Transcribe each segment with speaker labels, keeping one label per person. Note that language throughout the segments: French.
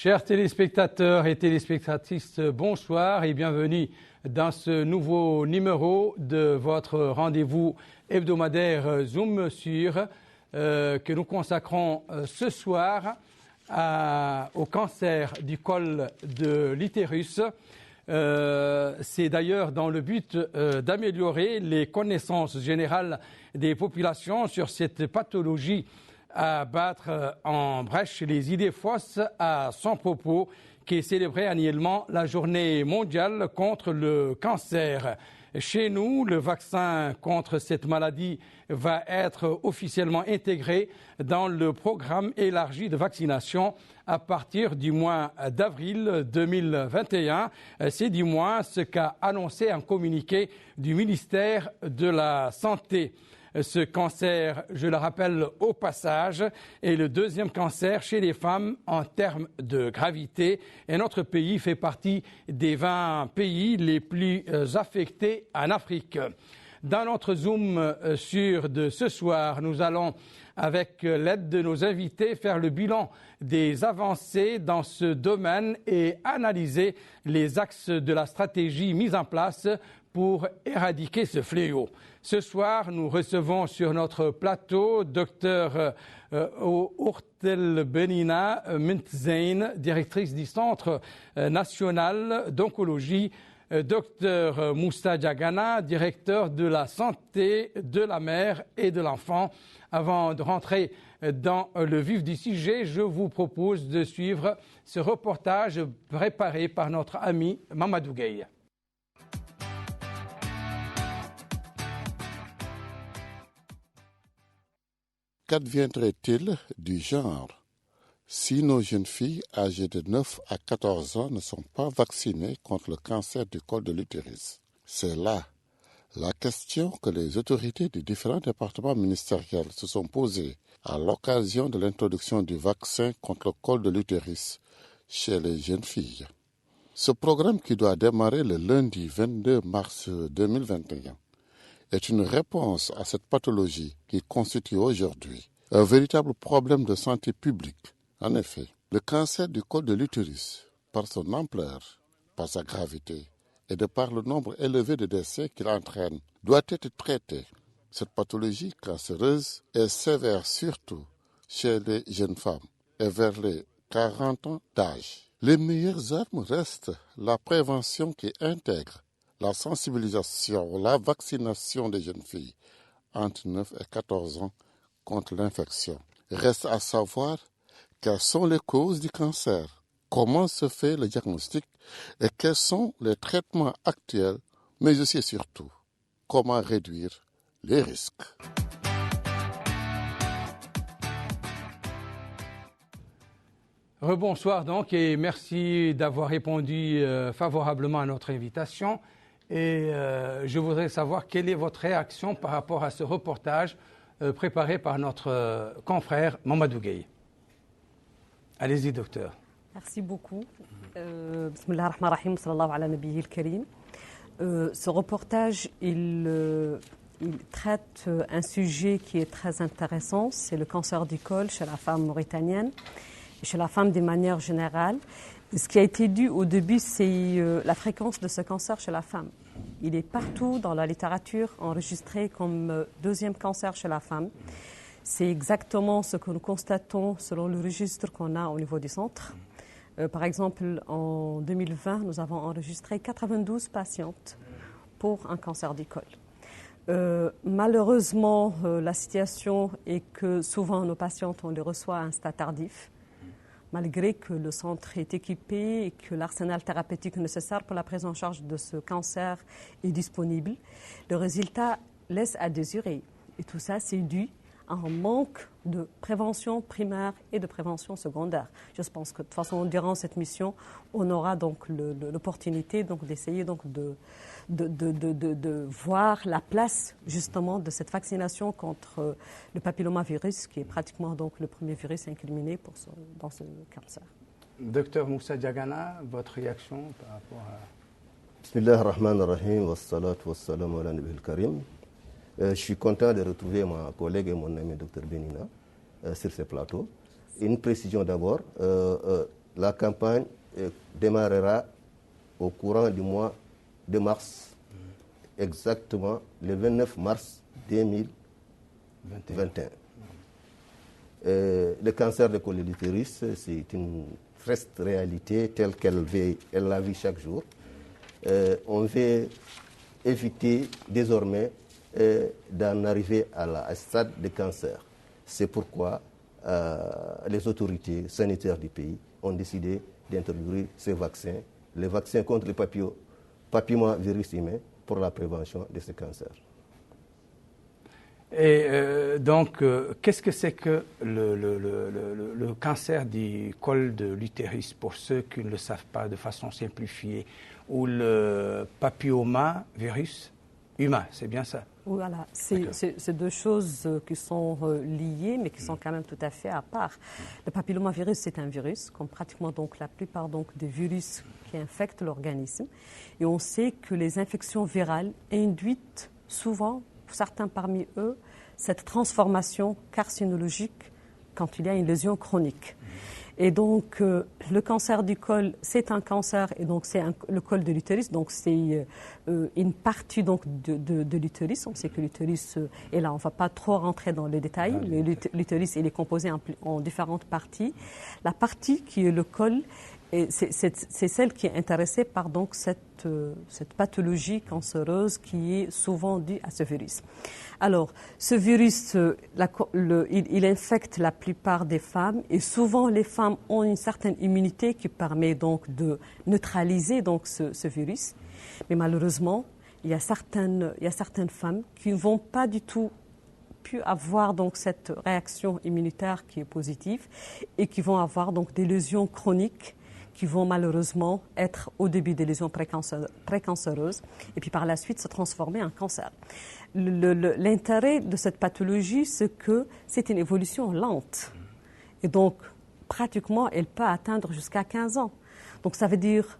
Speaker 1: Chers téléspectateurs et téléspectatrices, bonsoir et bienvenue dans ce nouveau numéro de votre rendez-vous hebdomadaire Zoom sur que nous consacrons ce soir au cancer du col de l'utérus. C'est d'ailleurs dans le but d'améliorer les connaissances générales des populations sur cette pathologie à battre en brèche les idées fausses à son propos qui est célébrée annuellement la journée mondiale contre le cancer. Chez nous, le vaccin contre cette maladie va être officiellement intégré dans le programme élargi de vaccination à partir du mois d'avril 2021. C'est du moins ce qu'a annoncé un communiqué du ministère de la Santé. Ce cancer, je le rappelle au passage, est le deuxième cancer chez les femmes en termes de gravité. Et notre pays fait partie des 20 pays les plus affectés en Afrique. Dans notre Zoom sur de ce soir, nous allons, avec l'aide de nos invités, faire le bilan des avancées dans ce domaine et analyser les axes de la stratégie mise en place pour éradiquer ce fléau. Ce soir, nous recevons sur notre plateau Dr Ourtel Benina Mentzein, directrice du Centre national d'oncologie, Dr Moussa Diagana, directeur de la santé de la mère et de l'enfant. Avant de rentrer dans le vif du sujet, je vous propose de suivre ce reportage préparé par notre ami Mamadou Gueye.
Speaker 2: Qu'adviendrait-il du genre si nos jeunes filles âgées de 9 à 14 ans ne sont pas vaccinées contre le cancer du col de l'utérus? C'est là la question que les autorités des différents départements ministériels se sont posées à l'occasion de l'introduction du vaccin contre le col de l'utérus chez les jeunes filles. Ce programme qui doit démarrer le lundi 22 mars 2021 est une réponse à cette pathologie qui constitue aujourd'hui un véritable problème de santé publique. En effet, le cancer du col de l'utérus, par son ampleur, par sa gravité et de par le nombre élevé de décès qu'il entraîne, doit être traité. Cette pathologie cancéreuse est sévère surtout chez les jeunes femmes et vers les 40 ans d'âge. Les meilleures armes restent la prévention qui intègre la sensibilisation, la vaccination des jeunes filles entre 9 et 14 ans contre l'infection. Reste à savoir quelles sont les causes du cancer, comment se fait le diagnostic et quels sont les traitements actuels, mais aussi et surtout comment réduire les risques.
Speaker 1: Rebonsoir donc et merci d'avoir répondu favorablement à notre invitation. Et je voudrais savoir quelle est votre réaction par rapport à ce reportage préparé par notre confrère Mamadou Gueye. Allez-y, docteur.
Speaker 3: Merci beaucoup. Bismillah ar-Rahman ar-Rahim, sallallahu ala nabiyil karim. Ce reportage, il traite un sujet qui est très intéressant, c'est le cancer du col chez la femme mauritanienne, chez la femme de manière générale. Ce qui a été dit au début, c'est la fréquence de ce cancer chez la femme. Il est partout dans la littérature enregistré comme deuxième cancer chez la femme. C'est exactement ce que nous constatons selon le registre qu'on a au niveau du centre. Par exemple, en 2020, nous avons enregistré 92 patientes pour un cancer du col. Malheureusement, la situation est que souvent nos patientes, on les reçoit à un stade tardif, malgré que le centre est équipé et que l'arsenal thérapeutique nécessaire pour la prise en charge de ce cancer est disponible. Le résultat laisse à désirer. Et tout ça, c'est dû à un manque de prévention primaire et de prévention secondaire. Je pense que de toute façon, durant cette mission, on aura donc l'opportunité d'essayer de voir la place justement de cette vaccination contre le papillomavirus, qui est pratiquement donc le premier virus incriminé dans ce cancer.
Speaker 1: Docteur Moussa Diagana, votre réaction par rapport à...
Speaker 4: Bismillah ar-Rahman ar-Rahim, wa salatu wa salam ala nabiyil karim. Je suis content de retrouver ma collègue et mon ami Dr Benina sur ce plateau. Une précision d'abord, La campagne démarrera au courant du mois de mars, exactement le 29 mars 2021. Le cancer du col de l'utérus, c'est une triste réalité telle qu'elle la vit chaque jour. On veut éviter désormais d'en arriver à un stade de cancer. C'est pourquoi les autorités sanitaires du pays ont décidé d'introduire ces vaccins, les vaccins contre le papillomavirus humain pour la prévention de ce cancer.
Speaker 1: Et donc, qu'est-ce que c'est que le cancer du col de l'utérus, pour ceux qui ne le savent pas de façon simplifiée, ou le papillomavirus humain, c'est bien ça?
Speaker 3: Voilà, c'est deux choses qui sont liées, mais qui sont quand même tout à fait à part. Le papillomavirus, c'est un virus, comme pratiquement donc la plupart donc des virus qui infectent l'organisme. Et on sait que les infections virales induisent souvent, pour certains parmi eux, cette transformation carcinologique quand il y a une lésion chronique. Et donc, le cancer du col, c'est un cancer, et donc c'est le col de l'utérus, donc c'est une partie donc de l'utérus. On sait que l'utérus, et là on ne va pas trop rentrer dans les détails, mais l'utérus il est composé en différentes parties. La partie qui est le col, c'est celle qui est intéressée par donc cette pathologie cancéreuse qui est souvent due à ce virus. Alors, ce virus, il infecte la plupart des femmes et souvent les femmes ont une certaine immunité qui permet donc de neutraliser donc ce virus. Mais malheureusement, il y a certaines femmes qui ne vont pas du tout pu avoir donc cette réaction immunitaire qui est positive et qui vont avoir donc des lésions chroniques qui vont malheureusement être au début des lésions précancéreuses et puis par la suite se transformer en cancer. L'intérêt de cette pathologie, c'est que c'est une évolution lente. Et donc, pratiquement, elle peut atteindre jusqu'à 15 ans. Donc, ça veut dire,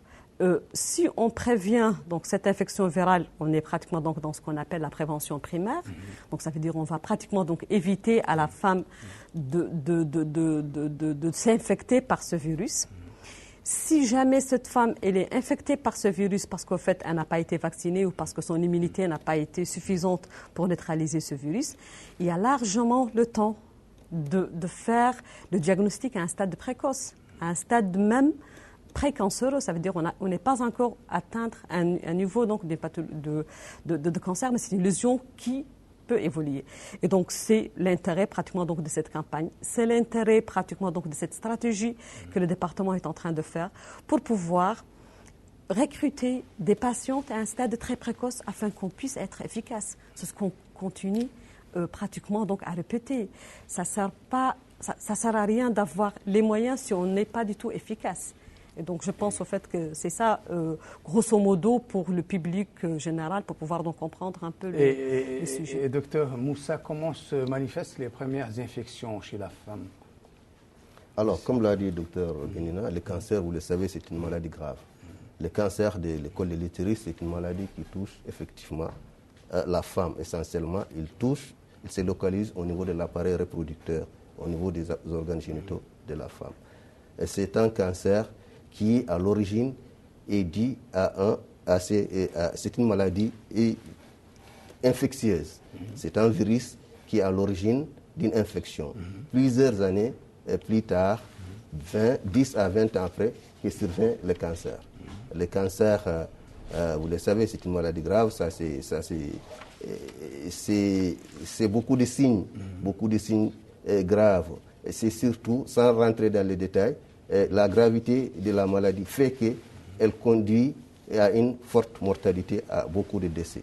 Speaker 3: si on prévient donc, cette infection virale, on est pratiquement donc, dans ce qu'on appelle la prévention primaire. Donc, ça veut dire qu'on va pratiquement donc, éviter à la femme de s'infecter par ce virus. Si jamais cette femme elle est infectée par ce virus parce qu'en fait elle n'a pas été vaccinée ou parce que son immunité n'a pas été suffisante pour neutraliser ce virus, il y a largement le temps de faire le diagnostic à un stade précoce, à un stade même précancéreux. Ça veut dire qu'on n'est pas encore atteint un niveau donc, de cancer, mais c'est une lésion qui peut évoluer. Et donc, c'est l'intérêt pratiquement donc, de cette campagne. C'est l'intérêt pratiquement donc, de cette stratégie que le département est en train de faire pour pouvoir recruter des patientes à un stade très précoce afin qu'on puisse être efficace. C'est ce qu'on continue pratiquement donc, à répéter. Ça sert à rien d'avoir les moyens si on n'est pas du tout efficace. Et donc, je pense au fait que c'est ça, grosso modo, pour le public général, pour pouvoir donc comprendre un peu le sujet.
Speaker 1: Et docteur Moussa, comment se manifestent les premières infections chez la femme?
Speaker 4: Alors, comme l'a dit le docteur Guénina, le cancer, vous le savez, c'est une maladie grave. Le cancer de col de l'utérus, c'est une maladie qui touche effectivement la femme essentiellement. Il se localise au niveau de l'appareil reproducteur, au niveau des organes génitaux de la femme. Et c'est un cancer qui, à l'origine, est dû c'est une maladie infectieuse. C'est un virus qui est à l'origine d'une infection. Plusieurs années plus tard, 10 à 20 ans après, que survient le cancer. Le cancer, vous le savez, c'est une maladie grave. C'est beaucoup de signes graves. Et c'est surtout, sans rentrer dans les détails, la gravité de la maladie fait qu'elle conduit à une forte mortalité, à beaucoup de décès.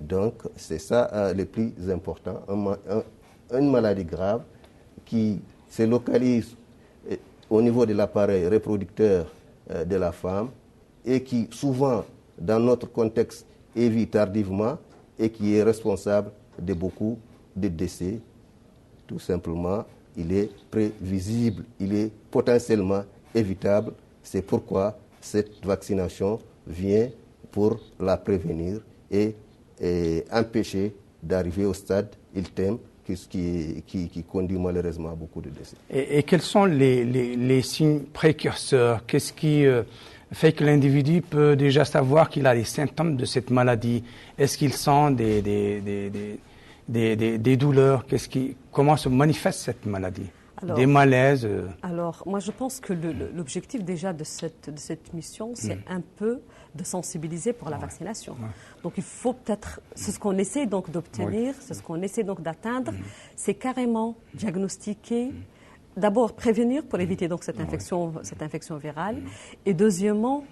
Speaker 4: Donc, c'est ça le plus important. Une maladie grave qui se localise au niveau de l'appareil reproducteur de la femme et qui, souvent, dans notre contexte, est vue tardivement et qui est responsable de beaucoup de décès. Tout simplement, il est prévisible, il est potentiellement évitable. C'est pourquoi cette vaccination vient pour la prévenir et empêcher d'arriver au stade ultime qui conduit malheureusement à beaucoup de décès.
Speaker 1: Et quels sont les signes précurseurs? Qu'est-ce qui fait que l'individu peut déjà savoir qu'il a les symptômes de cette maladie? Est-ce qu'il sent des douleurs? Comment se manifeste cette maladie? Des malaises?
Speaker 3: Alors, moi, je pense que l'objectif déjà de cette mission, c'est un peu de sensibiliser pour la vaccination. Ouais. Donc, il faut peut-être, c'est ce qu'on essaie donc d'obtenir, c'est ce qu'on essaie donc d'atteindre, c'est carrément diagnostiquer, d'abord prévenir pour éviter donc cette infection virale, et deuxièmement,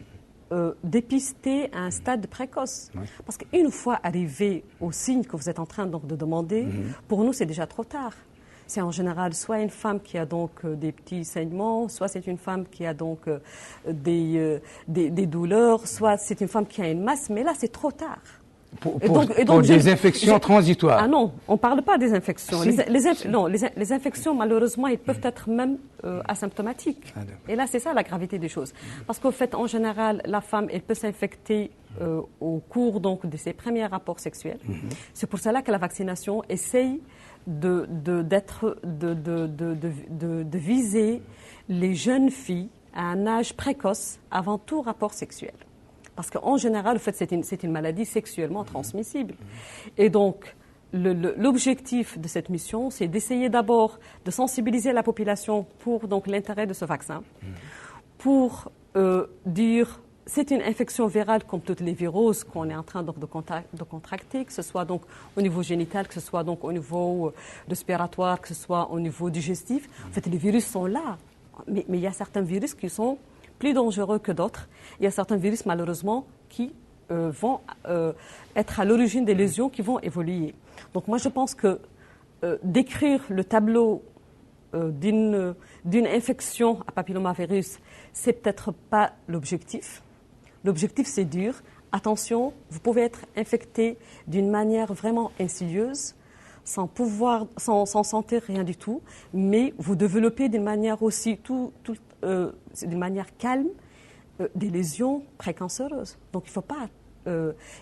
Speaker 3: dépister à un stade précoce. Parce qu'une fois arrivé au signe que vous êtes en train donc de demander, pour nous, c'est déjà trop tard. C'est en général soit une femme qui a donc des petits saignements, soit c'est une femme qui a donc des douleurs, soit c'est une femme qui a une masse, mais là c'est trop tard.
Speaker 1: Pour des infections transitoires.
Speaker 3: Ah non, on ne parle pas des infections.
Speaker 1: Si.
Speaker 3: Les infections, malheureusement, elles peuvent être même asymptomatiques. Et là, c'est ça la gravité des choses. Parce qu'au fait, en général, la femme, elle peut s'infecter au cours donc, de ses premiers rapports sexuels. C'est pour cela que la vaccination essaye de viser les jeunes filles à un âge précoce avant tout rapport sexuel. Parce qu'en général, en fait, c'est une maladie sexuellement transmissible. Et donc, l'objectif de cette mission, c'est d'essayer d'abord de sensibiliser la population pour donc, l'intérêt de ce vaccin, pour dire c'est une infection virale comme toutes les viroses qu'on est en train donc, de contracter, que ce soit donc au niveau génital, que ce soit donc au niveau respiratoire, que ce soit au niveau digestif. En fait, les virus sont là, mais il y a certains virus qui sont plus dangereux que d'autres. Il y a certains virus, malheureusement, qui vont être à l'origine des lésions qui vont évoluer. Donc moi, je pense que décrire le tableau d'une infection à papillomavirus, c'est peut-être pas l'objectif. L'objectif, c'est dire, attention, vous pouvez être infecté d'une manière vraiment insidieuse, sans sentir rien du tout, mais vous développez d'une manière aussi d'une manière calme des lésions précancéreuses. Donc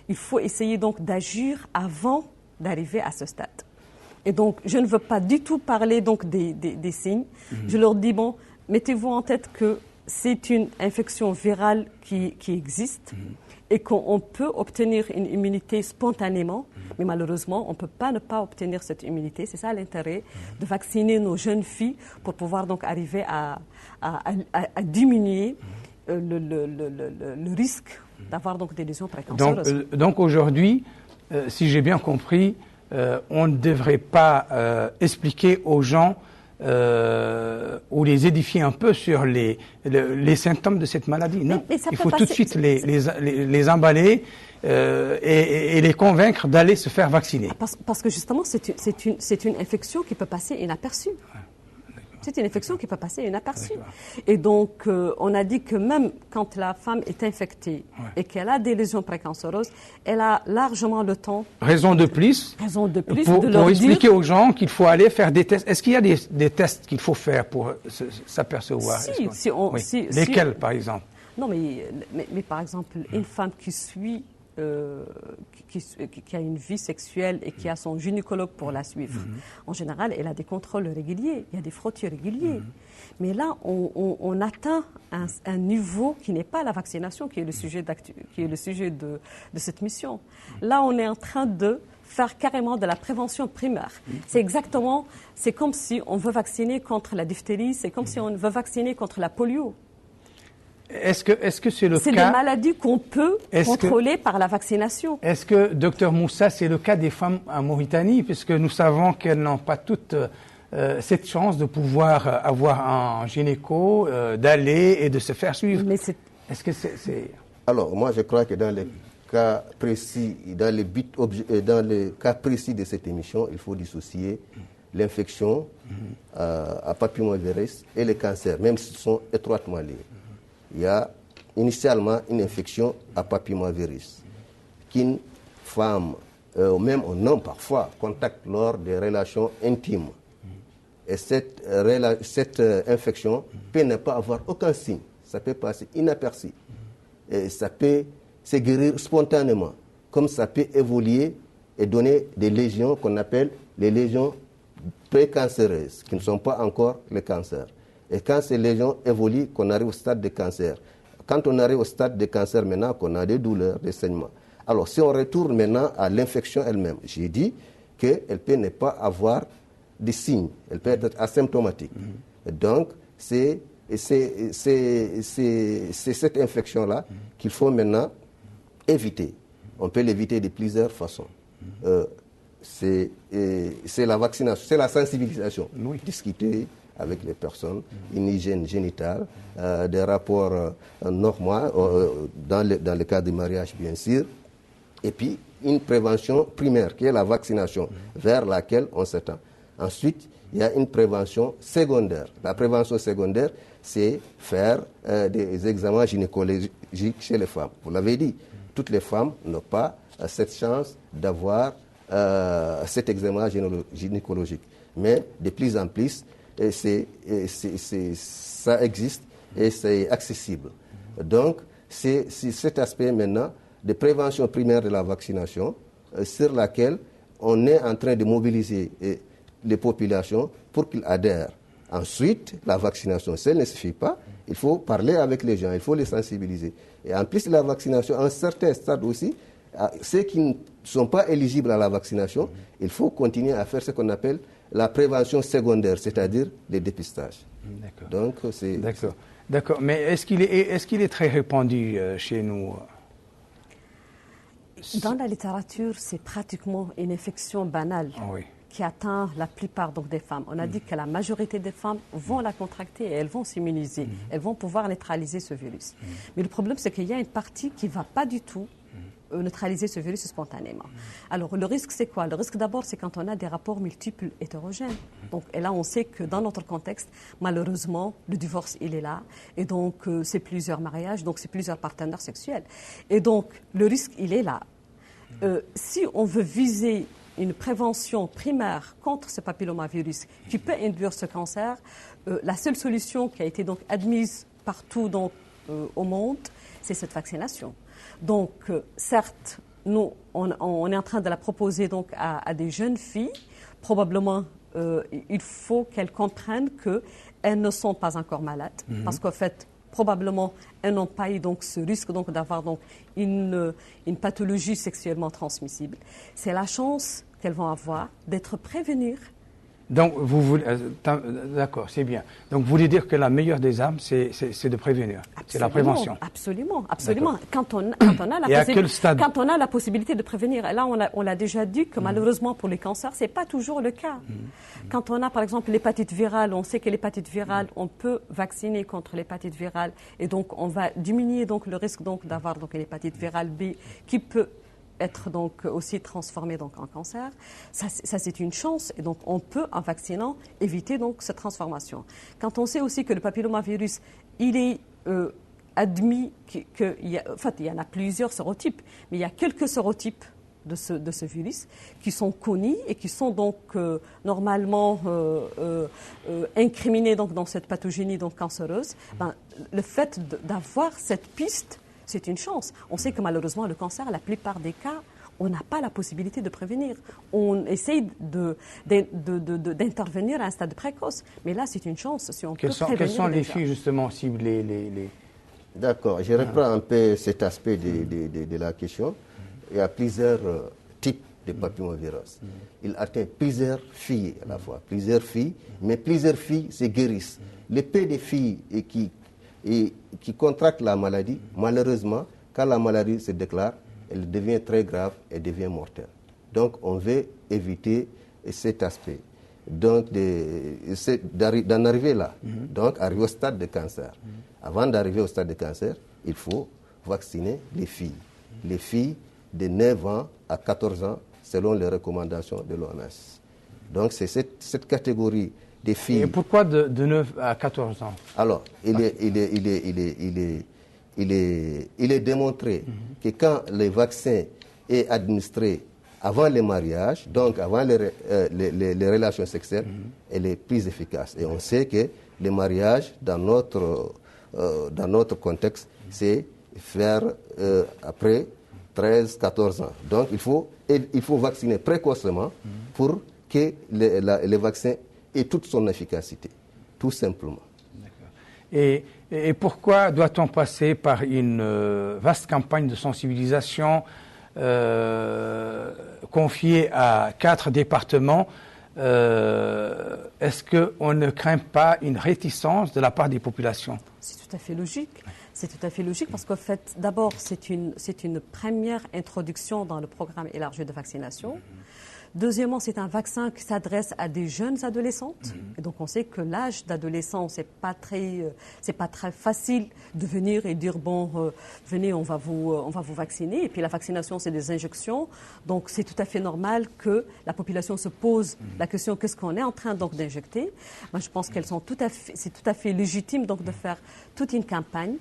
Speaker 3: il faut essayer donc d'agir avant d'arriver à ce stade. Et donc je ne veux pas du tout parler donc des signes. Je leur dis bon, mettez-vous en tête que c'est une infection virale qui existe et qu'on peut obtenir une immunité spontanément, mais malheureusement, on ne peut pas ne pas obtenir cette immunité. C'est ça l'intérêt de vacciner nos jeunes filles pour pouvoir donc arriver à diminuer le risque d'avoir donc des lésions précancéreuses.
Speaker 1: Donc aujourd'hui, si j'ai bien compris, on ne devrait pas expliquer aux gens ou les édifier un peu sur les symptômes de cette maladie. Non, il faut tout de suite les emballer et les convaincre d'aller se faire vacciner.
Speaker 3: Parce que justement, c'est une infection qui peut passer inaperçue. C'est une infection qui peut passer inaperçue. Et donc, on a dit que même quand la femme est infectée et qu'elle a des lésions précancéreuses, elle a largement le temps.
Speaker 1: Raison de plus pour expliquer aux gens qu'il faut aller faire des tests. Est-ce qu'il y a des tests qu'il faut faire pour s'apercevoir? Lesquels, par exemple?
Speaker 3: Non, mais par exemple, une femme qui suit qui a une vie sexuelle et qui a son gynécologue pour la suivre. En général, elle a des contrôles réguliers, il y a des frottis réguliers. Mais là, on atteint un niveau qui n'est pas la vaccination, qui est le sujet de cette mission. Là, on est en train de faire carrément de la prévention primaire. C'est comme si on veut vacciner contre la diphtérie, c'est comme si on veut vacciner contre la polio.
Speaker 1: Est-ce que c'est le cas?
Speaker 3: C'est des maladies qu'on peut contrôler par la vaccination.
Speaker 1: Est-ce que, docteur Moussa, c'est le cas des femmes en Mauritanie, puisque nous savons qu'elles n'ont pas toutes cette chance de pouvoir avoir un gynéco, d'aller et de se faire suivre? Est-ce que c'est...
Speaker 4: Alors, moi, je crois que dans les cas précis, dans le cas précis de cette émission, il faut dissocier l'infection à papillomavirus et le cancer, même s'ils sont étroitement liés. Il y a initialement une infection à papillomavirus qu'une femme, ou même un homme parfois, contacte lors des relations intimes. Et cette infection peut ne pas avoir aucun signe. Ça peut passer inaperçu. Et ça peut se guérir spontanément, comme ça peut évoluer et donner des lésions qu'on appelle les lésions précancéreuses, qui ne sont pas encore le cancer. Et quand ces lésions évoluent, qu'on arrive au stade de cancer. Quand on arrive au stade de cancer maintenant, qu'on a des douleurs, des saignements. Alors, si on retourne maintenant à l'infection elle-même, j'ai dit qu'elle peut ne pas avoir de signes, elle peut être asymptomatique. Donc, c'est cette infection-là qu'il faut maintenant éviter. On peut l'éviter de plusieurs façons. C'est la vaccination, c'est la sensibilisation. Discuter avec les personnes, une hygiène génitale, des rapports normaux dans le cas du mariage, bien sûr, et puis une prévention primaire qui est la vaccination vers laquelle on s'étend. Ensuite, il y a une prévention secondaire. La prévention secondaire, c'est faire des examens gynécologiques chez les femmes. Vous l'avez dit, toutes les femmes n'ont pas cette chance d'avoir cet examen gynécologique. Mais de plus en plus, ça existe et c'est accessible. Donc, c'est cet aspect maintenant de prévention primaire de la vaccination sur laquelle on est en train de mobiliser les populations pour qu'ils adhèrent. Ensuite, la vaccination seule ne suffit pas. Il faut parler avec les gens, il faut les sensibiliser. Et en plus de la vaccination, à un certain stade aussi, ceux qui ne sont pas éligibles à la vaccination, il faut continuer à faire ce qu'on appelle la prévention secondaire, c'est-à-dire les dépistages.
Speaker 1: D'accord.
Speaker 4: Donc, c'est...
Speaker 1: D'accord. Mais est-ce qu'il est très répandu chez nous?
Speaker 3: Dans la littérature, c'est pratiquement une infection banale qui atteint la plupart donc, des femmes. On a dit que la majorité des femmes vont la contracter et elles vont s'immuniser. Elles vont pouvoir neutraliser ce virus. Mais le problème, c'est qu'il y a une partie qui ne va pas du tout neutraliser ce virus spontanément. Alors, le risque, c'est quoi? Le risque, d'abord, c'est quand on a des rapports multiples hétérogènes. Donc, et là, on sait que dans notre contexte, malheureusement, le divorce, il est là. Et donc, c'est plusieurs mariages, donc c'est plusieurs partenaires sexuels. Et donc, le risque, il est là. Si on veut viser une prévention primaire contre ce papillomavirus qui peut induire ce cancer, la seule solution qui a été donc admise partout donc, au monde, c'est cette vaccination. Donc, certes, nous, on est en train de la proposer donc à des jeunes filles. Probablement, il faut qu'elles comprennent qu'elles ne sont pas encore malades, parce qu'en fait, probablement, elles n'ont pas eu donc ce risque donc d'avoir donc une pathologie sexuellement transmissible. C'est la chance qu'elles vont avoir d'être prévenues.
Speaker 1: Donc, d'accord, c'est bien. Donc, vous voulez dire que la meilleure des armes, c'est de prévenir. C'est la prévention.
Speaker 3: Absolument. Quand on a la possibilité de prévenir, et là, on l'a déjà dit que malheureusement pour les cancers, c'est pas toujours le cas. Quand on a, par exemple, l'hépatite virale, on sait que l'hépatite virale, on peut vacciner contre l'hépatite virale, et donc on va diminuer donc le risque donc d'avoir donc une hépatite virale B qui peut être donc aussi transformé donc en cancer. Ça c'est une chance et donc on peut en vaccinant éviter donc cette transformation. Quand on sait aussi que le papillomavirus, il est admis qu'il y en a plusieurs sérotypes, mais il y a quelques sérotypes de ce virus qui sont connus et qui sont donc normalement incriminés donc dans cette pathogénie donc cancéreuse. Le fait d'avoir cette piste, c'est une chance. On sait que malheureusement, le cancer, la plupart des cas, on n'a pas la possibilité de prévenir. On essaye d'intervenir à un stade précoce. Mais là, c'est une chance. Si on peut prévenir
Speaker 1: quelles sont les
Speaker 3: déjà.
Speaker 1: filles, justement, ciblées
Speaker 4: D'accord. Je reprends un peu cet aspect de la question. Il y a plusieurs types de papillomavirus. Il atteint plusieurs filles à la fois. Plusieurs filles, mais plusieurs filles se guérissent. Le peu de filles qui contractent la maladie, malheureusement, quand la maladie se déclare, elle devient très grave et devient mortelle. Donc, on veut éviter cet aspect. Donc, d'en arriver là, donc arriver au stade de cancer. Avant d'arriver au stade de cancer, il faut vacciner les filles. Les filles de 9 ans à 14 ans, selon les recommandations de l'OMS. Donc, c'est cette catégorie des filles.
Speaker 1: Et pourquoi de 9 à 14 ans?
Speaker 4: Alors, il est démontré que quand le vaccin est administré avant le mariage, donc avant les relations sexuelles, elle est plus efficace. Et on sait que le mariage, dans notre contexte, c'est faire après 13, 14 ans. Donc, il faut vacciner précocement pour que les vaccins aient toute son efficacité, tout simplement.
Speaker 1: Et pourquoi doit-on passer par une vaste campagne de sensibilisation confiée à 4 départements? Est-ce qu'on ne craint pas une réticence de la part des populations?
Speaker 3: C'est tout à fait logique. C'est tout à fait logique parce qu'en fait, d'abord, c'est une première introduction dans le programme élargi de vaccination. Deuxièmement, c'est un vaccin qui s'adresse à des jeunes adolescentes. Et donc, on sait que l'âge d'adolescence, c'est pas très facile de venir et dire bon, venez, on va vous vacciner. Et puis la vaccination, c'est des injections. Donc, c'est tout à fait normal que la population se pose la question qu'est-ce qu'on est en train donc d'injecter. Moi, je pense qu'elles sont c'est tout à fait légitime donc de faire toute une campagne.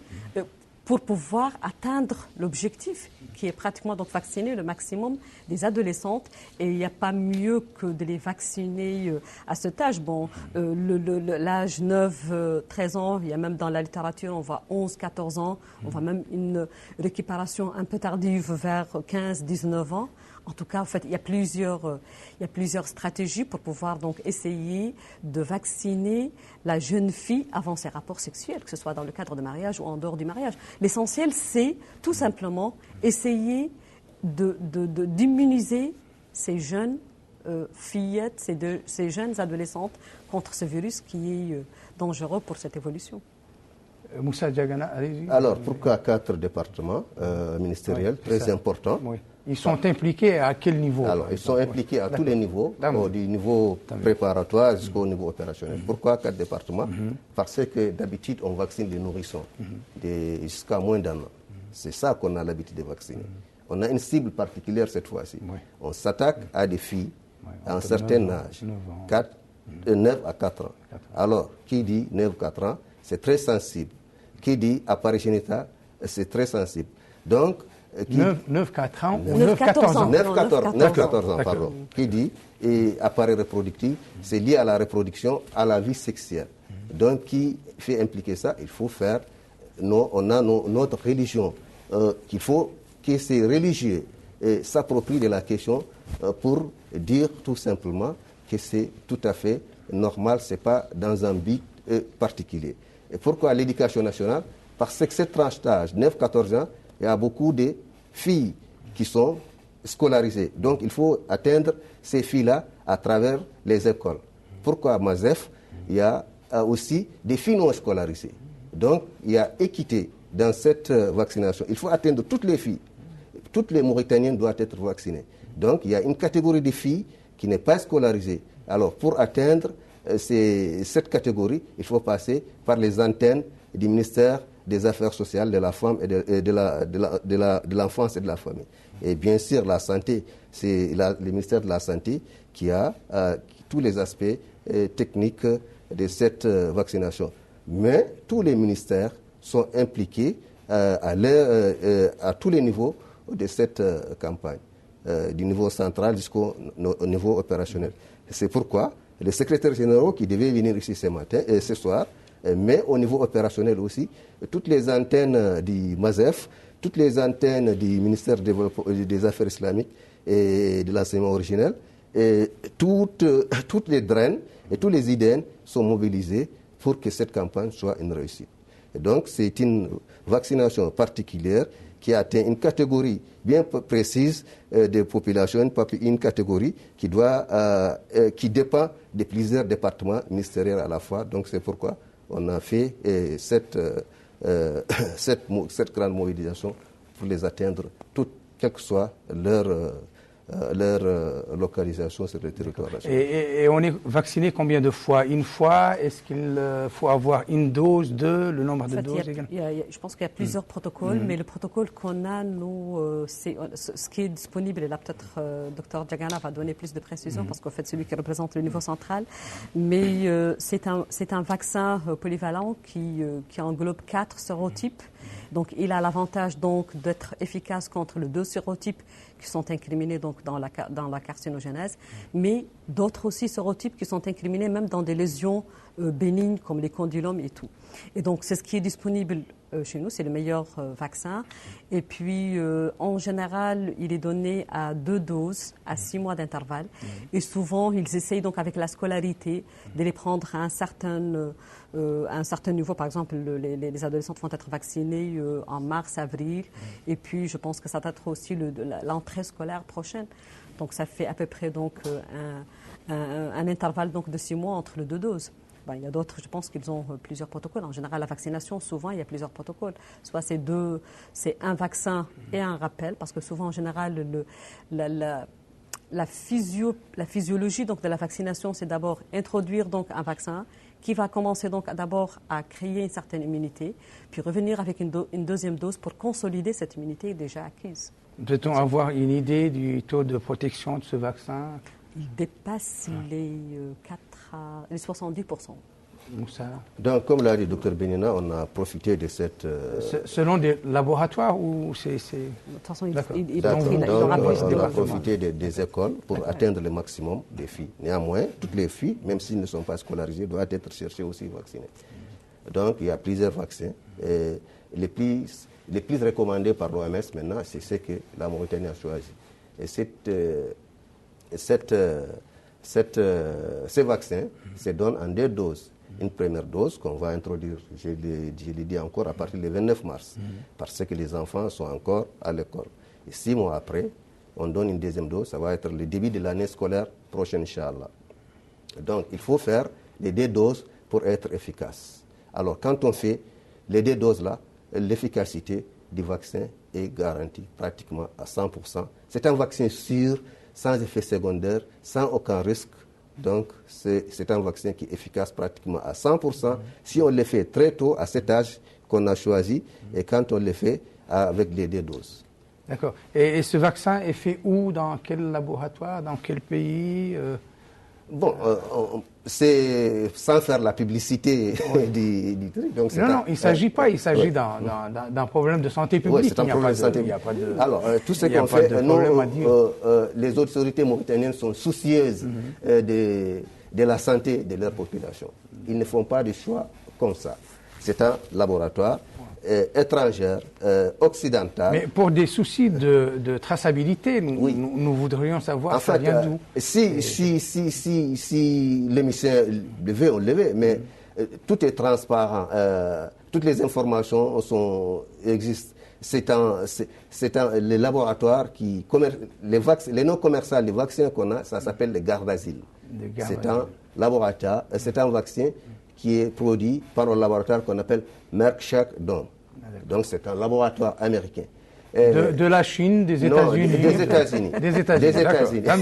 Speaker 3: Pour pouvoir atteindre l'objectif qui est pratiquement donc vacciner le maximum des adolescentes. Et il n'y a pas mieux que de les vacciner à cet âge. Bon, l'âge 9-13 ans, il y a même dans la littérature, on voit 11-14 ans, on voit même une récupération un peu tardive vers 15-19 ans. En tout cas, en fait, il y a plusieurs stratégies pour pouvoir donc essayer de vacciner la jeune fille avant ses rapports sexuels, que ce soit dans le cadre de mariage ou en dehors du mariage. L'essentiel, c'est tout simplement essayer d'immuniser ces jeunes fillettes, ces jeunes adolescentes contre ce virus qui est dangereux pour cette évolution.
Speaker 1: Moussa Diagana, allez-y.
Speaker 4: Alors, pourquoi 4 départements ministériels, très importants?
Speaker 1: Oui. Ils sont impliqués à quel niveau?
Speaker 4: Alors, ils sont impliqués à tous les niveaux, du niveau préparatoire jusqu'au niveau opérationnel. Pourquoi 4 départements? Parce que d'habitude, on vaccine les nourrissons jusqu'à moins d'1 an. C'est ça qu'on a l'habitude de vacciner. On a une cible particulière cette fois-ci. On s'attaque à des filles à un certain âge, 9 à 4 ans. Alors, qui dit 9-4 ans, c'est très sensible. Qui dit appareil génital, c'est très sensible. Donc,
Speaker 1: 9-4 ans ou
Speaker 3: 9-14 ans.
Speaker 4: 9-14 ans, pardon. Qui dit appareil reproductif, c'est lié à la reproduction, à la vie sexuelle. Donc, qui fait impliquer ça? Il faut faire, on a notre religion, qu'il faut que ces religieux s'approprient de la question pour dire tout simplement que c'est tout à fait normal, ce n'est pas dans un but particulier. Et pourquoi l'éducation nationale? Parce que cette tranche d'âge, 9-14 ans, il y a beaucoup de filles qui sont scolarisées. Donc, il faut atteindre ces filles-là à travers les écoles. Pourquoi à Mazef? Il y a aussi des filles non scolarisées. Donc, il y a équité dans cette vaccination. Il faut atteindre toutes les filles. Toutes les Mauritaniennes doivent être vaccinées. Donc, il y a une catégorie de filles qui n'est pas scolarisée. Alors, pour atteindre cette catégorie, il faut passer par les antennes du ministère des Affaires sociales, de la femme et de l'enfance et de la famille. Et bien sûr, la santé, c'est le ministère de la Santé qui a tous les aspects techniques de cette vaccination. Mais tous les ministères sont impliqués à tous les niveaux de cette campagne, du niveau central jusqu'au niveau opérationnel. C'est pourquoi les secrétaires généraux qui devaient venir ici ce soir, mais au niveau opérationnel aussi, toutes les antennes du MASEF, toutes les antennes du ministère des Affaires islamiques et de l'enseignement originel, et toutes les DREN et tous les IDN sont mobilisés pour que cette campagne soit une réussite. Et donc, c'est une vaccination particulière qui atteint une catégorie bien précise de population, une catégorie qui dépend de plusieurs départements ministériels à la fois. Donc, c'est pourquoi on a fait cette grande mobilisation pour les atteindre, quelle que soit leur localisation sur le territoire national.
Speaker 1: Et on est vacciné combien de fois? Une fois? Est-ce qu'il faut avoir une dose, deux, le nombre de doses également?
Speaker 3: Je pense qu'il y a plusieurs protocoles, mais le protocole qu'on a, nous, c'est ce qui est disponible, et là peut-être Dr Diagana va donner plus de précisions, parce qu'en fait c'est lui qui représente le niveau central, mais c'est un vaccin polyvalent qui englobe 4 sérotypes. Donc, il a l'avantage donc d'être efficace contre les 2 sérotypes qui sont incriminés donc dans la carcinogénèse, mais d'autres aussi sérotypes qui sont incriminés même dans des lésions bénignes comme les condylomes et tout. Et donc, c'est ce qui est disponible chez nous, c'est le meilleur vaccin. Et puis, en général, il est donné à 2 doses, à 6 mois d'intervalle. Et souvent, ils essayent donc avec la scolarité de les prendre à un certain niveau. Par exemple, les adolescents vont être vaccinés en mars, avril. Et puis, je pense que ça va être aussi l'entrée scolaire prochaine. Donc, ça fait à peu près donc, un intervalle donc, de 6 mois entre les 2 doses. Il y a d'autres, je pense qu'ils ont plusieurs protocoles. En général, la vaccination, souvent, il y a plusieurs protocoles. Soit c'est un vaccin et un rappel, parce que souvent, en général, la physiologie donc, de la vaccination, c'est d'abord introduire donc, un vaccin qui va commencer donc d'abord à créer une certaine immunité, puis revenir avec une deuxième dose pour consolider cette immunité déjà acquise.
Speaker 1: Peut-on avoir une idée du taux de protection de ce vaccin?
Speaker 3: Il dépasse les 70%.
Speaker 4: Donc, comme l'a dit le Dr Benina, on a profité de cette...
Speaker 1: Selon des laboratoires ou c'est...
Speaker 3: De toute façon,
Speaker 4: on a profité des écoles pour atteindre le maximum des filles. Néanmoins, toutes les filles, même s'ils ne sont pas scolarisées, doivent être cherchées aussi vaccinées. Donc, il y a plusieurs vaccins. Et les plus recommandés par l'OMS maintenant, c'est ce que la Mauritanie a choisi. Et ces vaccins se donnent en 2 doses. Une première dose qu'on va introduire, je l'ai dit encore, à partir du 29 mars, parce que les enfants sont encore à l'école. Et 6 mois après, on donne une deuxième dose, ça va être le début de l'année scolaire prochaine, Inch'Allah. Donc, il faut faire les 2 doses pour être efficace. Alors, quand on fait les 2 doses-là, l'efficacité du vaccin est garantie pratiquement à 100%. C'est un vaccin sûr, sans effet secondaire, sans aucun risque. Donc, c'est un vaccin qui est efficace pratiquement à 100% si on le fait très tôt, à cet âge qu'on a choisi, et quand on le fait avec les 2 doses.
Speaker 1: D'accord. Et ce vaccin est fait où? Dans quel laboratoire? Dans quel pays?
Speaker 4: Bon, c'est sans faire la publicité du truc. Donc
Speaker 1: non, il ne s'agit pas, il s'agit d'un problème de santé publique.
Speaker 4: Oui, c'est un problème de santé publique. Alors, tout ce qu'on fait, les autorités mauritaniennes sont soucieuses de la santé de leur population. Ils ne font pas de choix comme ça. C'est un laboratoire étranger, occidental.
Speaker 1: Mais pour des soucis de traçabilité, nous voudrions savoir
Speaker 4: en
Speaker 1: ça
Speaker 4: fait,
Speaker 1: vient d'où.
Speaker 4: Si l'émissaire le veut, on le veut, mais tout est transparent. Toutes les informations existent. Les laboratoires les noms commerciaux des vaccins qu'on a, ça s'appelle les Gardasil. C'est un laboratoire, c'est un vaccin qui est produit par un laboratoire qu'on appelle Merck Sharp Dohme. Donc c'est un laboratoire américain.
Speaker 1: De la Chine, des États-Unis.
Speaker 4: Des États-Unis.
Speaker 1: Des États-Unis. Tant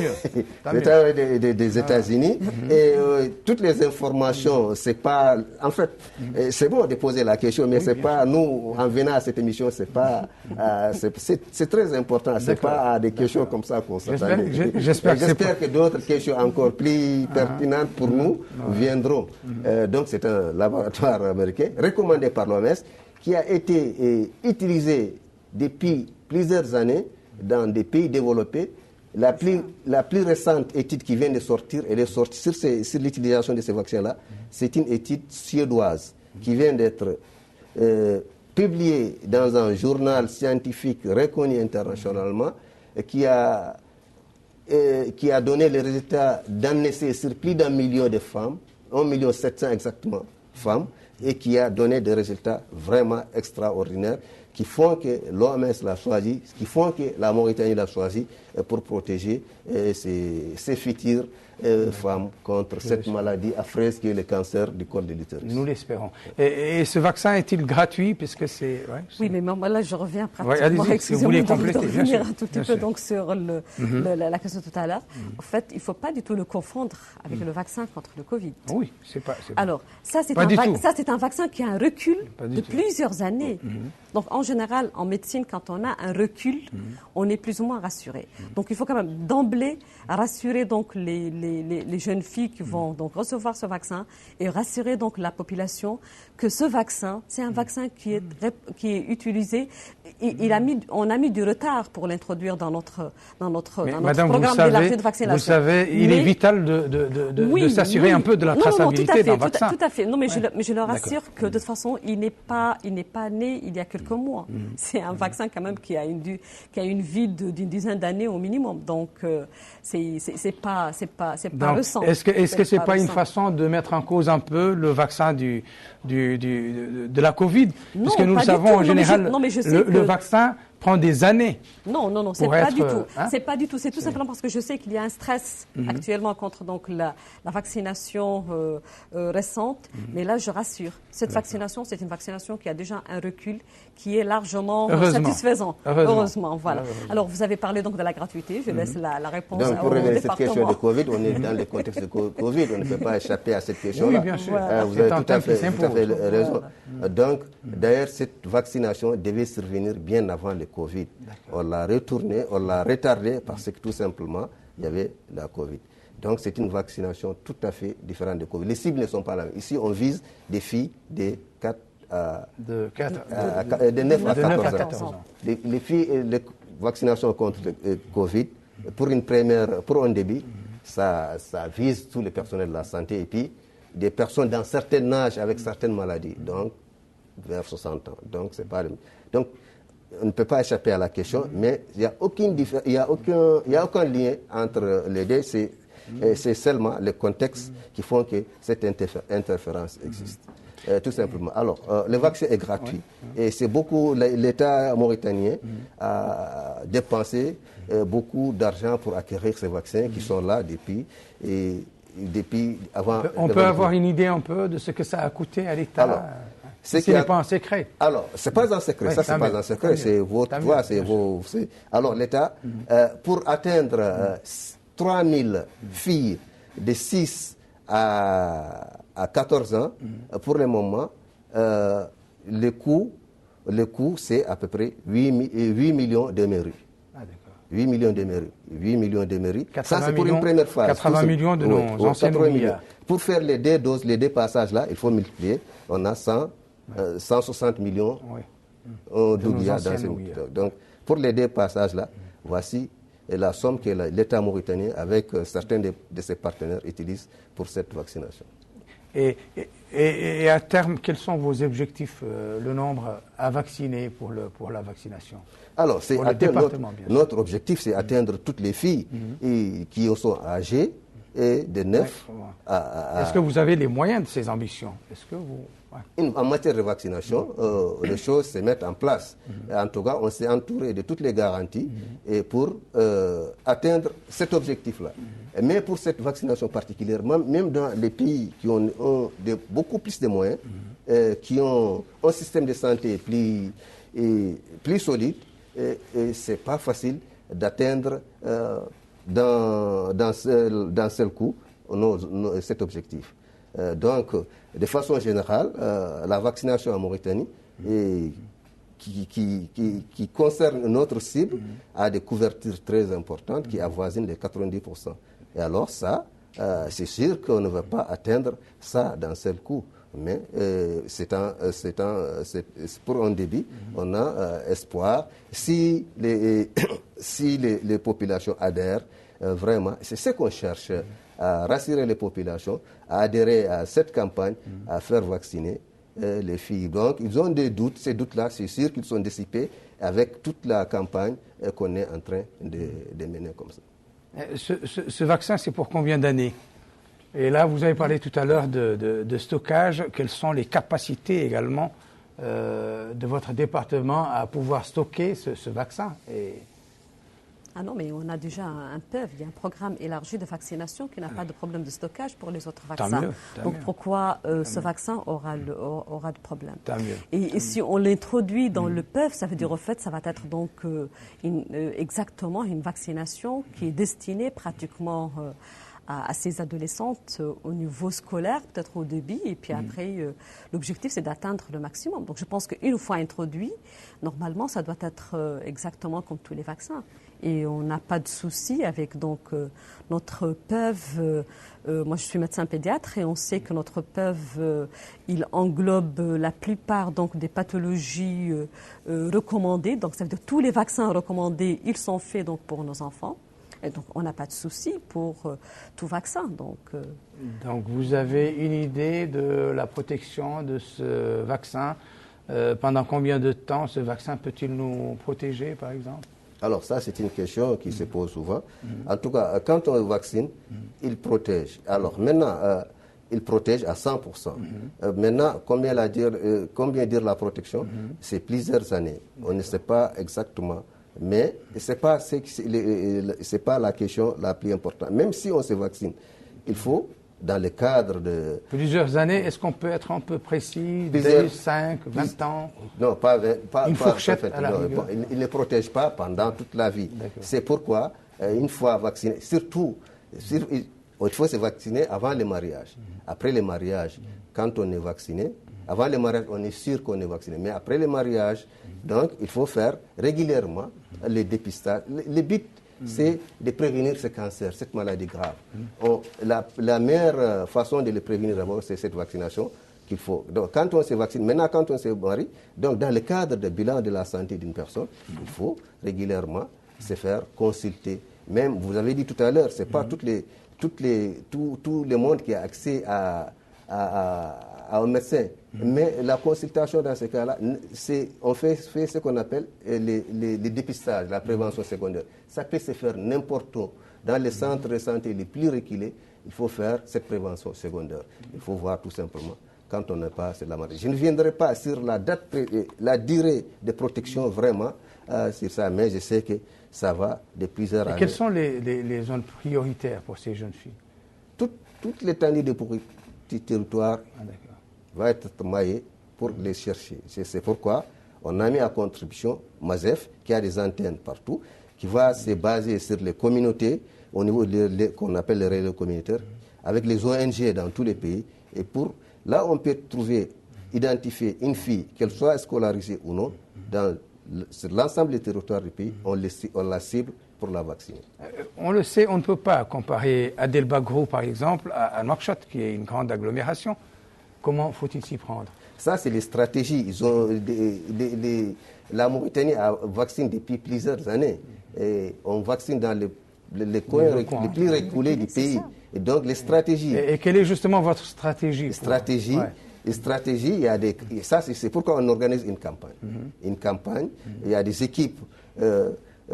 Speaker 1: mieux.
Speaker 4: Des États-Unis. Et toutes les informations, c'est pas. En fait, c'est bon de poser la question, mais c'est pas nous en venant à cette émission, c'est pas. C'est très important. C'est pas des questions comme ça qu'on s'attend.
Speaker 1: J'espère
Speaker 4: que d'autres questions encore plus pertinentes pour nous viendront. Donc c'est un laboratoire américain recommandé par l'OMS qui a été utilisé depuis plusieurs années dans des pays développés. La plus récente étude qui vient de sortir, elle est sortie sur l'utilisation de ces vaccins-là. C'est une étude suédoise qui vient d'être publiée dans un journal scientifique reconnu internationalement et qui a donné les résultats d'un essai sur plus d'1 million de femmes, 1,7 million exactement femmes, et qui a donné des résultats vraiment extraordinaires qui font que l'OMS l'a choisi, qui font que la Mauritanie l'a choisi pour protéger ses futures femmes contre cette maladie affreuse qui est le cancer du col de l'utérus.
Speaker 1: Nous l'espérons. Et ce vaccin est-il gratuit puisque c'est...
Speaker 3: Oui, mais moi, là, je reviens pratiquement.
Speaker 1: Excusez-moi, vous voulez compléter, bien sûr.
Speaker 3: Un tout petit peu donc, sur la question tout à l'heure. En fait, il ne faut pas du tout le confondre avec le vaccin contre le Covid.
Speaker 1: Oui, c'est pas...
Speaker 3: Alors, ça, c'est un vaccin qui a un recul de plusieurs années. Donc, en général, en médecine, quand on a un recul, on est plus ou moins rassuré. Donc, il faut quand même d'emblée rassurer donc les les jeunes filles qui vont donc recevoir ce vaccin et rassurer donc la population que ce vaccin, c'est un vaccin qui est utilisé. On a mis du retard pour l'introduire dans notre
Speaker 1: Madame,
Speaker 3: programme d'élargie de vaccination.
Speaker 1: Vous savez, il est vital de s'assurer un peu de la traçabilité d'un vaccin.
Speaker 3: Tout à fait. Non, mais je leur assure que de toute façon, il n'est pas né il y a quelques mois. C'est un vaccin quand même qui a une vie d'une dizaine d'années au minimum. Donc, c'est pas récent.
Speaker 1: Est-ce que c'est pas une façon de mettre en cause un peu le vaccin de la Covid? Parce que nous le savons en général, le vaccin prend des années.
Speaker 3: Non, c'est pas du tout. C'est pas du tout. C'est tout simplement parce que je sais qu'il y a un stress actuellement contre donc la vaccination récente. Mais là, je rassure, cette vaccination, c'est une vaccination qui a déjà un recul qui est largement satisfaisant. Heureusement, voilà. Alors, vous avez parlé donc de la gratuité. Je laisse la réponse
Speaker 4: donc, pour revenir à cette question de Covid, on est dans le contexte de Covid. On ne peut pas échapper à cette question-là.
Speaker 1: Oui, bien sûr.
Speaker 4: Vous avez tout à fait raison. Donc, d'ailleurs, cette vaccination devait survenir bien avant le Covid. On l'a retourné, on l'a retardé parce que tout simplement, il y avait la Covid. Donc, c'est une vaccination tout à fait différente de Covid. Les cibles ne sont pas là. Ici, on vise des filles de 9 à 14 ans. Les filles, les vaccinations contre le Covid, pour un début, ça vise tous les personnels de la santé et puis des personnes dans certain âge avec certaines maladies, donc vers 60 ans. Donc, c'est pas donc, on ne peut pas échapper à la question, mais il n'y a aucun lien entre les deux. C'est seulement le contexte qui font que cette interférence existe. Tout simplement. Alors, le vaccin est gratuit et c'est beaucoup. L'État mauritanien a dépensé beaucoup d'argent pour acquérir ces vaccins qui sont là depuis avant.
Speaker 1: On peut avoir une idée un peu de ce que ça a coûté à l'État. Ce n'est pas un secret.
Speaker 4: Alors, c'est pas un secret. Ça, c'est pas un secret. C'est votre voix, c'est vos. Alors, l'État, pour atteindre 3000 filles de 6 à 14 ans, pour le moment, le coût, c'est à peu près 8 millions de mairies. 8 millions de mairies. 8 millions de mairies. Ça, c'est pour une première phase.
Speaker 1: 80 millions de nos anciens milliards.
Speaker 4: Pour faire les deux doses, les deux passages-là, il faut multiplier. On a 160 millions d'Ouguiya dans ce. Donc, pour les deux passages-là, voici la somme que l'État mauritanien, avec certains de ses partenaires, utilise pour cette vaccination.
Speaker 1: Et à terme, quels sont vos objectifs, le nombre à vacciner pour la vaccination?
Speaker 4: Alors, notre objectif, c'est atteindre toutes les filles qui sont âgées et de 9 à...
Speaker 1: Est-ce que vous avez les moyens de ces ambitions?
Speaker 4: En matière de vaccination, les choses se mettent en place. En tout cas, on s'est entouré de toutes les garanties et pour atteindre cet objectif-là. Mais pour cette vaccination particulièrement, même dans les pays qui ont beaucoup plus de moyens, qui ont un système de santé plus solide, ce n'est pas facile d'atteindre d'un seul coup cet objectif. Donc, de façon générale, la vaccination en Mauritanie, qui concerne notre cible, a des couvertures très importantes qui avoisinent les 90%. Et alors ça, c'est sûr qu'on ne va pas atteindre ça d'un seul coup. Mais c'est pour un début, on a espoir. Si les populations adhèrent, vraiment, c'est ce qu'on cherche, à rassurer les populations, à adhérer à cette campagne, à faire vacciner les filles. Donc, ils ont des doutes. Ces doutes-là, c'est sûr qu'ils sont dissipés avec toute la campagne qu'on est en train de mener comme ça.
Speaker 1: Ce vaccin, c'est pour combien d'années? Et là, vous avez parlé tout à l'heure de stockage. Quelles sont les capacités également de votre département à pouvoir stocker ce vaccin?
Speaker 3: Ah non, mais on a déjà un PEV, il y a un programme élargi de vaccination qui n'a pas de problème de stockage pour les autres vaccins. Donc pourquoi ce vaccin aura de problème? Et si on l'introduit dans le PEV, ça veut dire au fait, ça va être donc exactement une vaccination qui est destinée pratiquement à ces adolescentes au niveau scolaire, peut-être au début, et puis après, l'objectif, c'est d'atteindre le maximum. Donc je pense qu'une fois introduit, normalement, ça doit être exactement comme tous les vaccins. et on n'a pas de souci avec donc notre PEV. Moi, je suis médecin pédiatre et on sait que notre PEV, il englobe la plupart donc des pathologies recommandées. Donc, ça veut dire que tous les vaccins recommandés, ils sont faits donc pour nos enfants. Et donc, on n'a pas de souci pour tout vaccin. Donc,
Speaker 1: vous avez une idée de la protection de ce vaccin. Pendant combien de temps ce vaccin peut-il nous protéger, par exemple?
Speaker 4: Alors ça, c'est une question qui se pose souvent. En tout cas, quand on vaccine, il protège. Alors maintenant, il protège à 100%. Maintenant, combien dire la protection? C'est plusieurs années. On ne sait pas exactement. Mais ce n'est pas la question la plus importante. Même si on se vaccine, il faut, dans le cadre de...
Speaker 1: Plusieurs années, est-ce qu'on peut être un peu précis? 10, 5, 20 ans?
Speaker 4: Non, pas une
Speaker 1: fourchette à la rigueur.
Speaker 4: Il ne protège pas pendant toute la vie. C'est pourquoi, une fois vacciné, surtout, il faut se vacciner avant le mariage. Après le mariage, quand on est vacciné, avant le mariage, on est sûr qu'on est vacciné. Mais après le mariage, donc, il faut faire régulièrement le dépistage. Le but, c'est de prévenir ce cancer, cette maladie grave. La meilleure façon de le prévenir d'abord, c'est cette vaccination qu'il faut. Donc, quand on se vaccine, maintenant, quand on se marie, donc, dans le cadre du bilan de la santé d'une personne, il faut régulièrement se faire consulter. Même, vous avez dit tout à l'heure, ce n'est pas tout le monde qui a accès à un médecin. Mais la consultation dans ce cas-là, on fait ce qu'on appelle le dépistage, la prévention secondaire. Ça peut se faire n'importe où. Dans les centres de santé les plus reculés, il faut faire cette prévention secondaire. Il faut voir tout simplement quand on n'est pas sur la maladie. Je ne viendrai pas sur la durée de protection vraiment sur ça, mais je sais que ça va de plusieurs années.
Speaker 1: Quelles sont les zones prioritaires pour ces jeunes filles?
Speaker 4: Toute l'étendue du territoire va être maillée pour les chercher. C'est pourquoi on a mis à contribution MASEF, qui a des antennes partout, qui va se baser sur les communautés, au niveau qu'on appelle les relais communautaires, avec les ONG dans tous les pays. Et là, on peut identifier une fille, qu'elle soit scolarisée ou non, sur l'ensemble des territoires du pays, on la cible pour la vacciner.
Speaker 1: On le sait, on ne peut pas comparer Adel Bagrou, par exemple, à Nouakchott, qui est une grande agglomération. Comment faut-il s'y prendre?
Speaker 4: Ça, c'est les stratégies. La Mauritanie a vacciné depuis plusieurs années. Et on vaccine dans les coins les plus reculés du pays. Et donc, les stratégies...
Speaker 1: Et quelle est justement votre stratégie?
Speaker 4: Stratégie, il y a c'est pourquoi on organise une campagne. Une campagne, il y a des équipes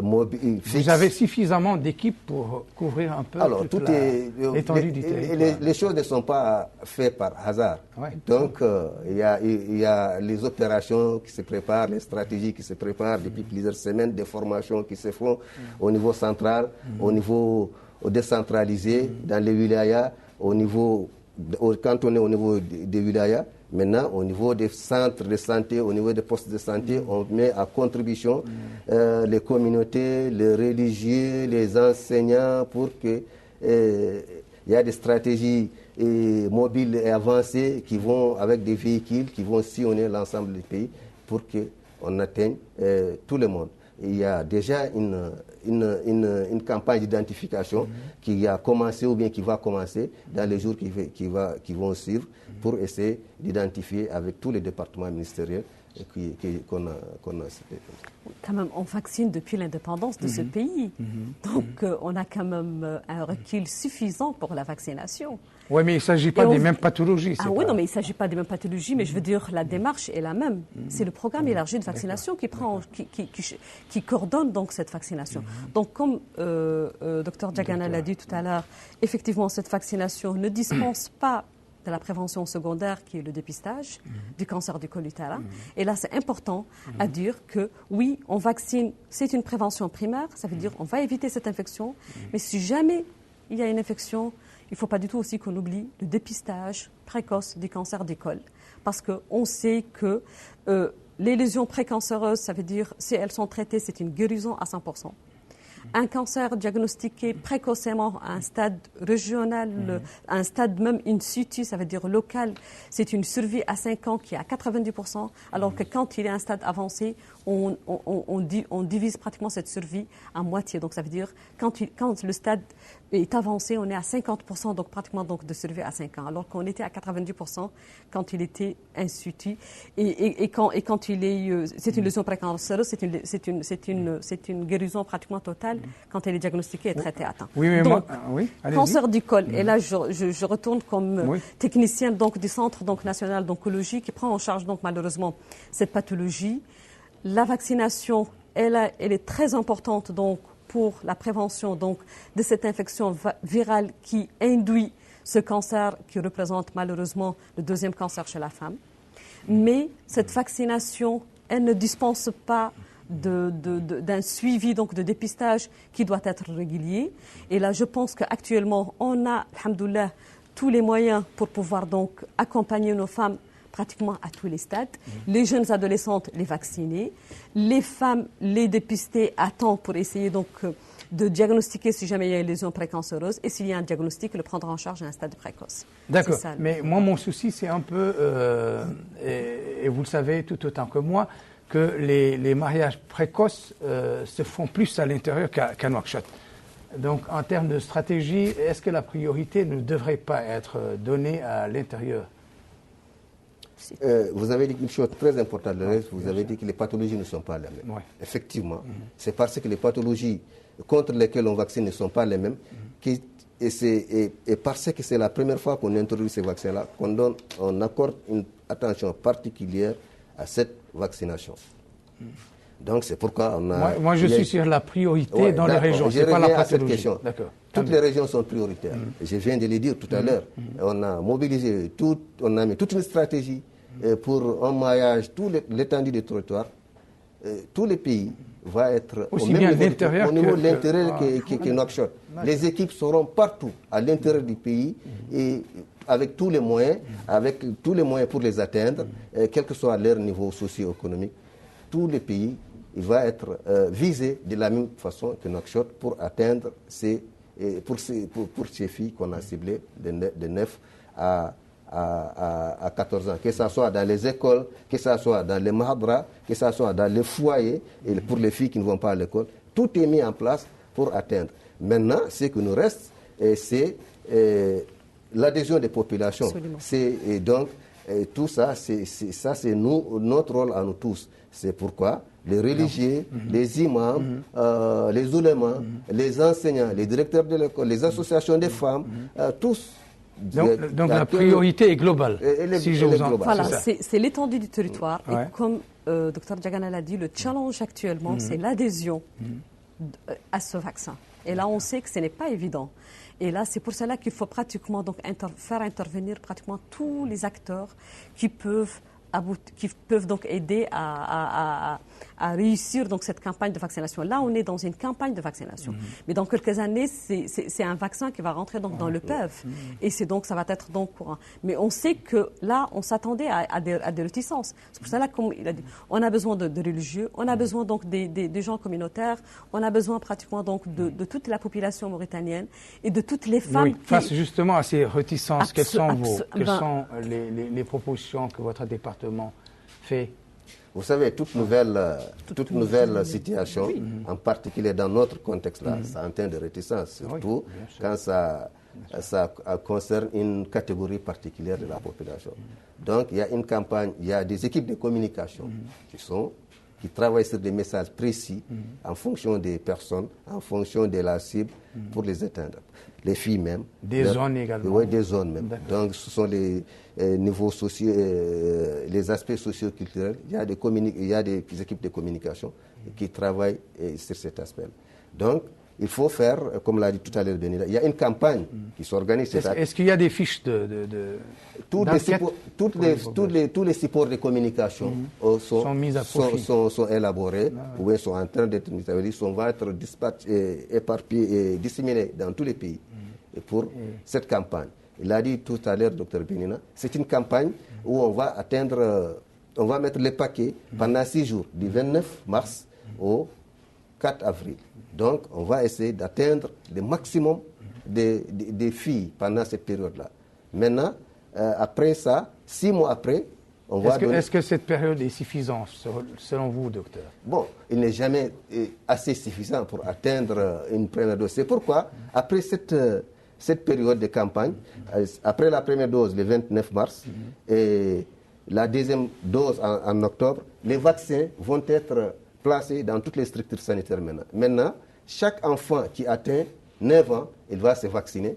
Speaker 4: mobiles.
Speaker 1: Vous avez suffisamment d'équipes pour couvrir un peu toute l'étendue du territoire?
Speaker 4: Les choses ne sont pas faites par hasard. Donc, il y a les opérations qui se préparent, les stratégies qui se préparent depuis plusieurs semaines, des formations qui se font au niveau central, au niveau décentralisé, dans les wilayas, quand on est au niveau des wilayas. Maintenant, au niveau des centres de santé, au niveau des postes de santé, on met à contribution les communautés, les religieux, les enseignants, pour que il y a des stratégies mobiles et avancées qui vont avec des véhicules qui vont sillonner l'ensemble du pays pour qu'on atteigne tout le monde. Il y a déjà une campagne d'identification qui a commencé ou bien qui va commencer dans les jours qui vont suivre pour essayer d'identifier avec tous les départements ministériels qu'on a cités.
Speaker 3: Quand même, on vaccine depuis l'indépendance de ce pays. Donc, on a quand même un recul suffisant pour la vaccination.
Speaker 1: Oui, mais il ne s'agit pas des mêmes pathologies.
Speaker 3: Oui, non, mais il ne s'agit pas des mêmes pathologies, mais je veux dire, la démarche est la même. C'est le programme élargi de vaccination qui coordonne donc cette vaccination. Donc, comme Dr Diagana l'a dit tout à l'heure, effectivement, cette vaccination ne dispense pas de la prévention secondaire qui est le dépistage du cancer du col utérin. Et là, c'est important à dire que oui, on vaccine, c'est une prévention primaire, ça veut dire on va éviter cette infection, mais si jamais il y a une infection, il ne faut pas du tout aussi qu'on oublie le dépistage précoce du cancer du col. Parce qu'on sait que les lésions précancéreuses, ça veut dire si elles sont traitées, c'est une guérison à 100%. Un cancer diagnostiqué précocement à un stade régional, à un stade même in situ, ça veut dire local, c'est une survie à 5 ans qui est à 90%, alors que quand il est à un stade avancé, on divise pratiquement cette survie à moitié. Donc ça veut dire quand le stade est avancé, on est à 50%, donc pratiquement donc, de survie à 5 ans, alors qu'on était à 90% quand il était in situ. Et quand il est, c'est une lésion précancéreuse, c'est une guérison pratiquement totale quand elle est diagnostiquée et traitée à temps.
Speaker 1: Oui, mais
Speaker 3: donc, cancer du col. Et là, je retourne comme technicienne donc du Centre donc national d'oncologie qui prend en charge donc malheureusement cette pathologie. La vaccination, elle est très importante donc pour la prévention donc de cette infection virale qui induit ce cancer qui représente malheureusement le deuxième cancer chez la femme. Mais cette vaccination, elle ne dispense pas d'un suivi donc de dépistage qui doit être régulier. Et là, je pense qu'actuellement, on a, alhamdoulilah, tous les moyens pour pouvoir donc accompagner nos femmes pratiquement à tous les stades. Les jeunes adolescentes, les vacciner. Les femmes, les dépister à temps pour essayer donc de diagnostiquer si jamais il y a une lésion précancéreuse et s'il y a un diagnostic, le prendre en charge à un stade précoce.
Speaker 1: D'accord. Mais moi, mon souci, c'est un peu, et vous le savez tout autant que moi, que les mariages précoces se font plus à l'intérieur qu'à Nouakchott. Donc, en termes de stratégie, est-ce que la priorité ne devrait pas être donnée à l'intérieur?
Speaker 4: Vous avez dit une chose très importante, vous avez dit que les pathologies ne sont pas les mêmes. Effectivement, c'est parce que les pathologies contre lesquelles on vaccine ne sont pas les mêmes, et parce que c'est la première fois qu'on introduit ces vaccins-là, on accorde une attention particulière à cette vaccination. Donc c'est pourquoi on a...
Speaker 1: Moi je suis sur la priorité dans les régions, c'est pas la pathologie. À cette question.
Speaker 4: Toutes les régions sont prioritaires. Je viens de le dire tout à l'heure. On a mobilisé, on a mis toute une stratégie pour un maillage, tout l'étendue des territoires. Tous les pays vont être
Speaker 1: aussi au même
Speaker 4: niveau de l'intérieur que Nouakchott. Les équipes seront partout à l'intérieur du pays et avec tous les moyens pour les atteindre, quel que soit leur niveau socio-économique. Tous les pays vont être visés de la même façon que Nouakchott pour atteindre pour ces filles qu'on a ciblées de 9 à 14 ans, que ce soit dans les écoles, que ce soit dans les mahadras, que ce soit dans les foyers, et pour les filles qui ne vont pas à l'école. Tout est mis en place pour atteindre. Maintenant, ce qui nous reste, c'est l'adhésion des populations. Et donc, tout ça, c'est notre rôle à nous tous. C'est pourquoi les religieux, les imams, les oulémas, les enseignants, les directeurs de l'école, les associations des femmes, tous.
Speaker 1: Donc la priorité est globale. Si je vous en...
Speaker 3: Voilà, c'est l'étendue du territoire. Et comme Dr Diagana l'a dit, le challenge actuellement, c'est l'adhésion à ce vaccin. Et là, on sait que ce n'est pas évident. Et là, c'est pour cela qu'il faut pratiquement donc faire intervenir pratiquement tous les acteurs qui peuvent donc aider à réussir donc cette campagne de vaccination. Là, on est dans une campagne de vaccination. Mais dans quelques années, c'est un vaccin qui va rentrer donc dans le PEV. Et ça va être donc courant. Mais on sait que là, on s'attendait à des réticences. C'est pour cela, comme il a dit, on a besoin de religieux, on a besoin donc des gens communautaires, on a besoin pratiquement donc de toute la population mauritanienne et de toutes les femmes
Speaker 1: face justement à ces réticences, quelles sont les propositions que votre département fait?
Speaker 4: Vous savez, toute nouvelle situation, en particulier dans notre contexte-là, ça entend de réticence, surtout quand ça concerne une catégorie particulière de la population. Donc, il y a une campagne, il y a des équipes de communication qui travaillent sur des messages précis en fonction des personnes, en fonction de la cible, pour les atteindre. Les filles même.
Speaker 1: Des zones également.
Speaker 4: Oui, des zones même. Donc, ce sont les niveaux sociaux, les aspects socio-culturels. Il y a des équipes de communication qui travaillent sur cet aspect. Donc, il faut faire, comme l'a dit tout à l'heure Benida, il y a une campagne qui s'organise.
Speaker 1: Est-ce qu'il y a des fiches
Speaker 4: tous les supports de communication sont mis à profit, sont élaborés ou sont en train d'être mis à profit, vont être éparpillés et disséminés dans tous les pays pour cette campagne. Il a dit tout à l'heure, Dr Benina, c'est une campagne où on va mettre les paquets pendant 6 jours, du 29 mars au 4 avril. Donc, on va essayer d'atteindre le maximum des filles pendant cette période-là. Maintenant, après ça, 6 mois après, on va donner...
Speaker 1: Est-ce que cette période est suffisante, selon vous, docteur?
Speaker 4: Bon, il n'est jamais assez suffisant pour atteindre une première dose. C'est pourquoi, après cette période de campagne, après la première dose, le 29 mars, et la deuxième dose en octobre, les vaccins vont être placés dans toutes les structures sanitaires maintenant. Maintenant, chaque enfant qui atteint 9 ans, il va se vacciner,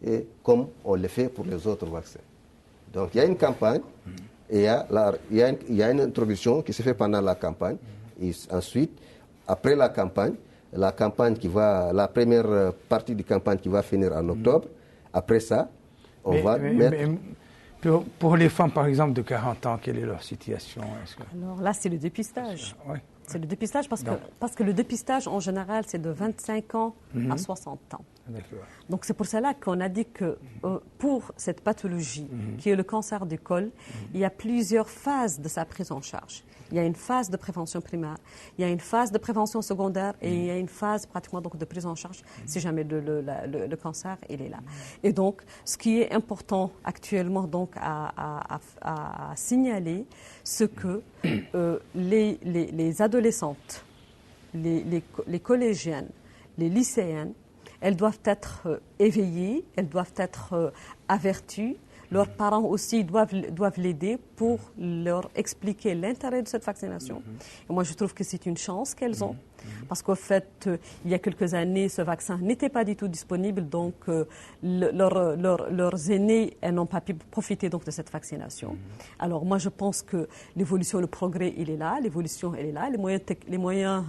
Speaker 4: et comme on le fait pour les autres vaccins. Donc, il y a une campagne, et il y a une introduction qui se fait pendant la campagne. Et ensuite, après la campagne la première partie de campagne qui va finir en octobre. Après ça, on va mettre...
Speaker 1: Pour les femmes, par exemple, de 40 ans, quelle est leur situation?
Speaker 3: Alors là, c'est le dépistage.
Speaker 1: Oui.
Speaker 3: C'est le dépistage parce que le dépistage, en général, c'est de 25 ans à 60 ans. Donc c'est pour cela qu'on a dit que pour cette pathologie, qui est le cancer du col, il y a plusieurs phases de sa prise en charge. Il y a une phase de prévention primaire, il y a une phase de prévention secondaire et il y a une phase pratiquement donc, de prise en charge si jamais le cancer il est là. Et donc, ce qui est important actuellement donc, à signaler, c'est que les adolescentes, les collégiennes, les lycéennes, elles doivent être éveillées, elles doivent être averties. Leurs parents aussi doivent l'aider pour leur expliquer l'intérêt de cette vaccination. Et moi, je trouve que c'est une chance qu'elles ont. Parce qu'au fait, il y a quelques années, ce vaccin n'était pas du tout disponible. Donc, leurs aînés n'ont pas pu profiter donc, de cette vaccination. Alors, moi, je pense que l'évolution, le progrès, il est là. L'évolution, elle est là. Les moyens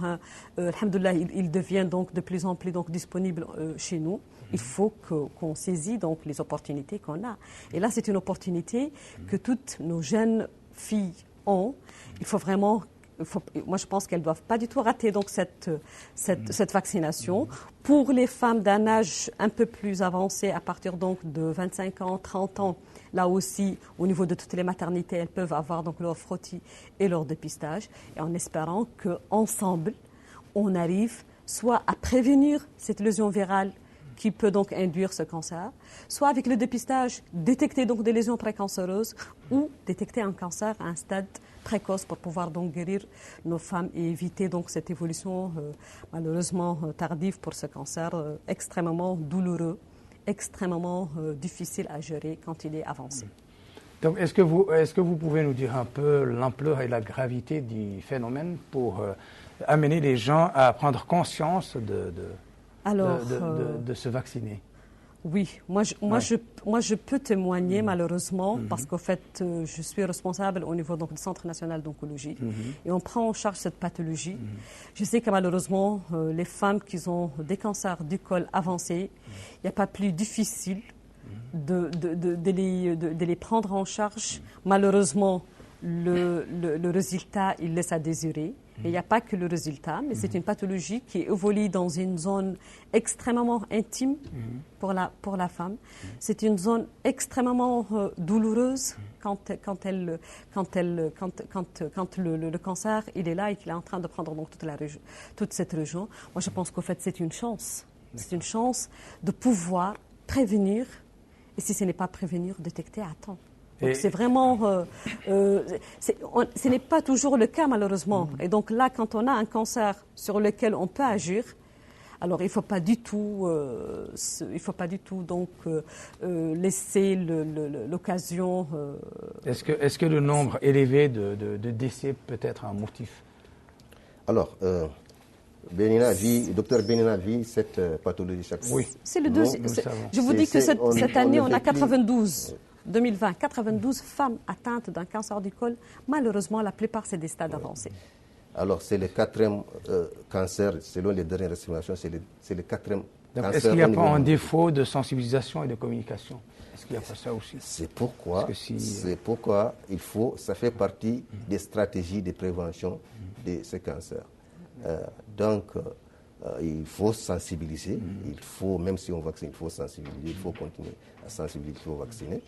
Speaker 3: alhamdoulilah, ils deviennent donc de plus en plus donc, disponibles chez nous. Il faut qu'on saisit donc les opportunités qu'on a. Et là, c'est une opportunité que toutes nos jeunes filles ont. Il faut vraiment... moi, je pense qu'elles ne doivent pas du tout rater donc, cette vaccination. Pour les femmes d'un âge un peu plus avancé, à partir donc, de 25 ans, 30 ans, là aussi, au niveau de toutes les maternités, elles peuvent avoir donc, leur frottis et leur dépistage. Et en espérant qu'ensemble, on arrive soit à prévenir cette lésion virale qui peut donc induire ce cancer, soit avec le dépistage, détecter donc des lésions précancéreuses ou détecter un cancer à un stade précoce pour pouvoir donc guérir nos femmes et éviter donc cette évolution malheureusement tardive pour ce cancer extrêmement douloureux, extrêmement difficile à gérer quand il est avancé.
Speaker 1: Donc, est-ce que vous pouvez nous dire un peu l'ampleur et la gravité du phénomène pour amener les gens à prendre conscience de se vacciner?
Speaker 3: Oui, moi je peux témoigner malheureusement parce qu'au fait je suis responsable au niveau donc, du Centre national d'oncologie et on prend en charge cette pathologie. Je sais que malheureusement les femmes qui ont des cancers du col avancés, il n'y a pas plus difficile de les prendre en charge. Malheureusement, le résultat, il laisse à désirer. Et il n'y a pas que le résultat, mais c'est une pathologie qui évolue dans une zone extrêmement intime pour la femme. C'est une zone extrêmement douloureuse quand le cancer il est là et qu'il est en train de prendre donc, toute cette région. Moi, je pense qu'au fait, c'est une chance. C'est une chance de pouvoir prévenir, et si ce n'est pas prévenir, détecter à temps. Donc c'est vraiment, ce n'est pas toujours le cas malheureusement. Et donc là, quand on a un cancer sur lequel on peut agir, alors il ne faut pas du tout, donc laisser l'occasion.
Speaker 1: Est-ce que le nombre élevé de décès peut être un motif?
Speaker 4: Alors, docteur Benina vit cette pathologie chaque fois.
Speaker 1: Oui.
Speaker 3: C'est le deuxième. Je vous dis que cette année, on a 92. 2020, 92 femmes atteintes d'un cancer du col. Malheureusement, la plupart, c'est des stades avancés.
Speaker 4: Alors, c'est le 4e cancer, selon les dernières estimations, c'est le 4e cancer.
Speaker 1: Est-ce qu'il n'y a pas un défaut de sensibilisation et de communication? Est-ce qu'il n'y a pas ça aussi?
Speaker 4: C'est pourquoi ça fait partie des stratégies de prévention de ce cancer. Donc, il faut sensibiliser, même si on vaccine, il faut sensibiliser, il faut continuer à sensibiliser, il faut vacciner.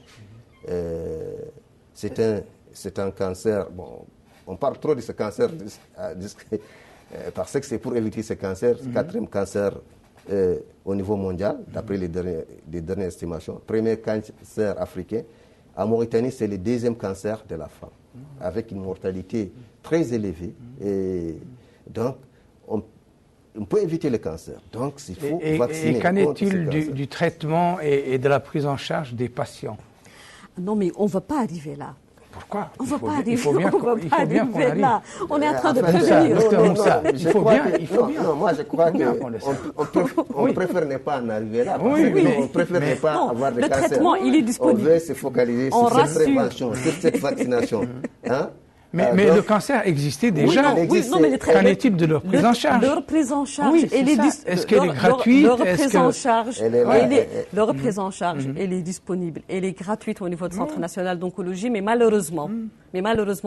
Speaker 4: C'est un cancer, bon, on parle trop de ce cancer Parce que c'est pour éviter ces cancers, quatrième cancer au niveau mondial, d'après les dernières estimations. Premier cancer africain. En Mauritanie, c'est le deuxième cancer de la femme, avec une mortalité très élevée. Et donc, on peut éviter le cancer. Donc, il faut vacciner.
Speaker 1: Et qu'en est-il du traitement et de la prise en charge des patients?
Speaker 3: Non, mais on ne va pas arriver là.
Speaker 1: Pourquoi?
Speaker 3: On ne va pas arriver,
Speaker 1: il faut bien qu'on arrive
Speaker 3: là. On est en train de
Speaker 1: prévenir. Il faut bien.
Speaker 4: Non, moi je crois qu'on préfère ne pas en arriver là. On préfère ne pas avoir de cancer.
Speaker 3: Le traitement, il est disponible.
Speaker 4: On veut se focaliser sur cette prévention, sur cette vaccination.
Speaker 1: Mais le cancer existait déjà. Qu'en est-il de leur prise en charge?
Speaker 3: Leur prise en charge.
Speaker 1: Oui, est-ce qu'elle est gratuite?
Speaker 3: Leur prise en charge, leur prise en charge, elle est disponible. Elle est gratuite au niveau du Centre national d'oncologie, mais malheureusement,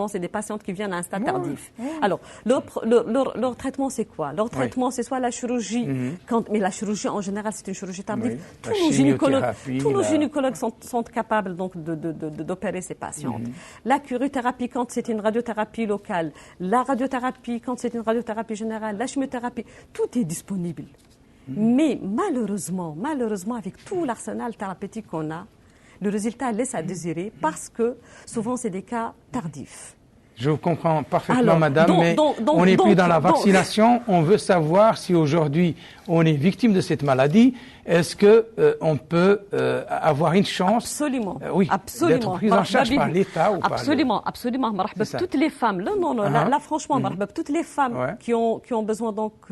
Speaker 3: c'est des patientes qui viennent à un stade tardif. Alors, leur traitement, c'est quoi? Leur traitement, c'est soit la chirurgie, mais la chirurgie en général, c'est une chirurgie tardive. Tous nos gynécologues sont capables donc d'opérer ces patientes. La cryothérapie, quand c'est une radiothérapie locale, la radiothérapie, quand c'est une radiothérapie générale, la chimiothérapie, tout est disponible. Mais malheureusement, avec tout l'arsenal thérapeutique qu'on a, le résultat laisse à désirer parce que souvent c'est des cas tardifs.
Speaker 1: Je vous comprends parfaitement, madame, mais on n'est plus dans la vaccination. On veut savoir si aujourd'hui on est victime de cette maladie. Est-ce qu'on peut avoir une chance d'être prise en charge par l'État ou
Speaker 3: absolument. Toutes les femmes, là franchement, toutes les femmes qui ont besoin donc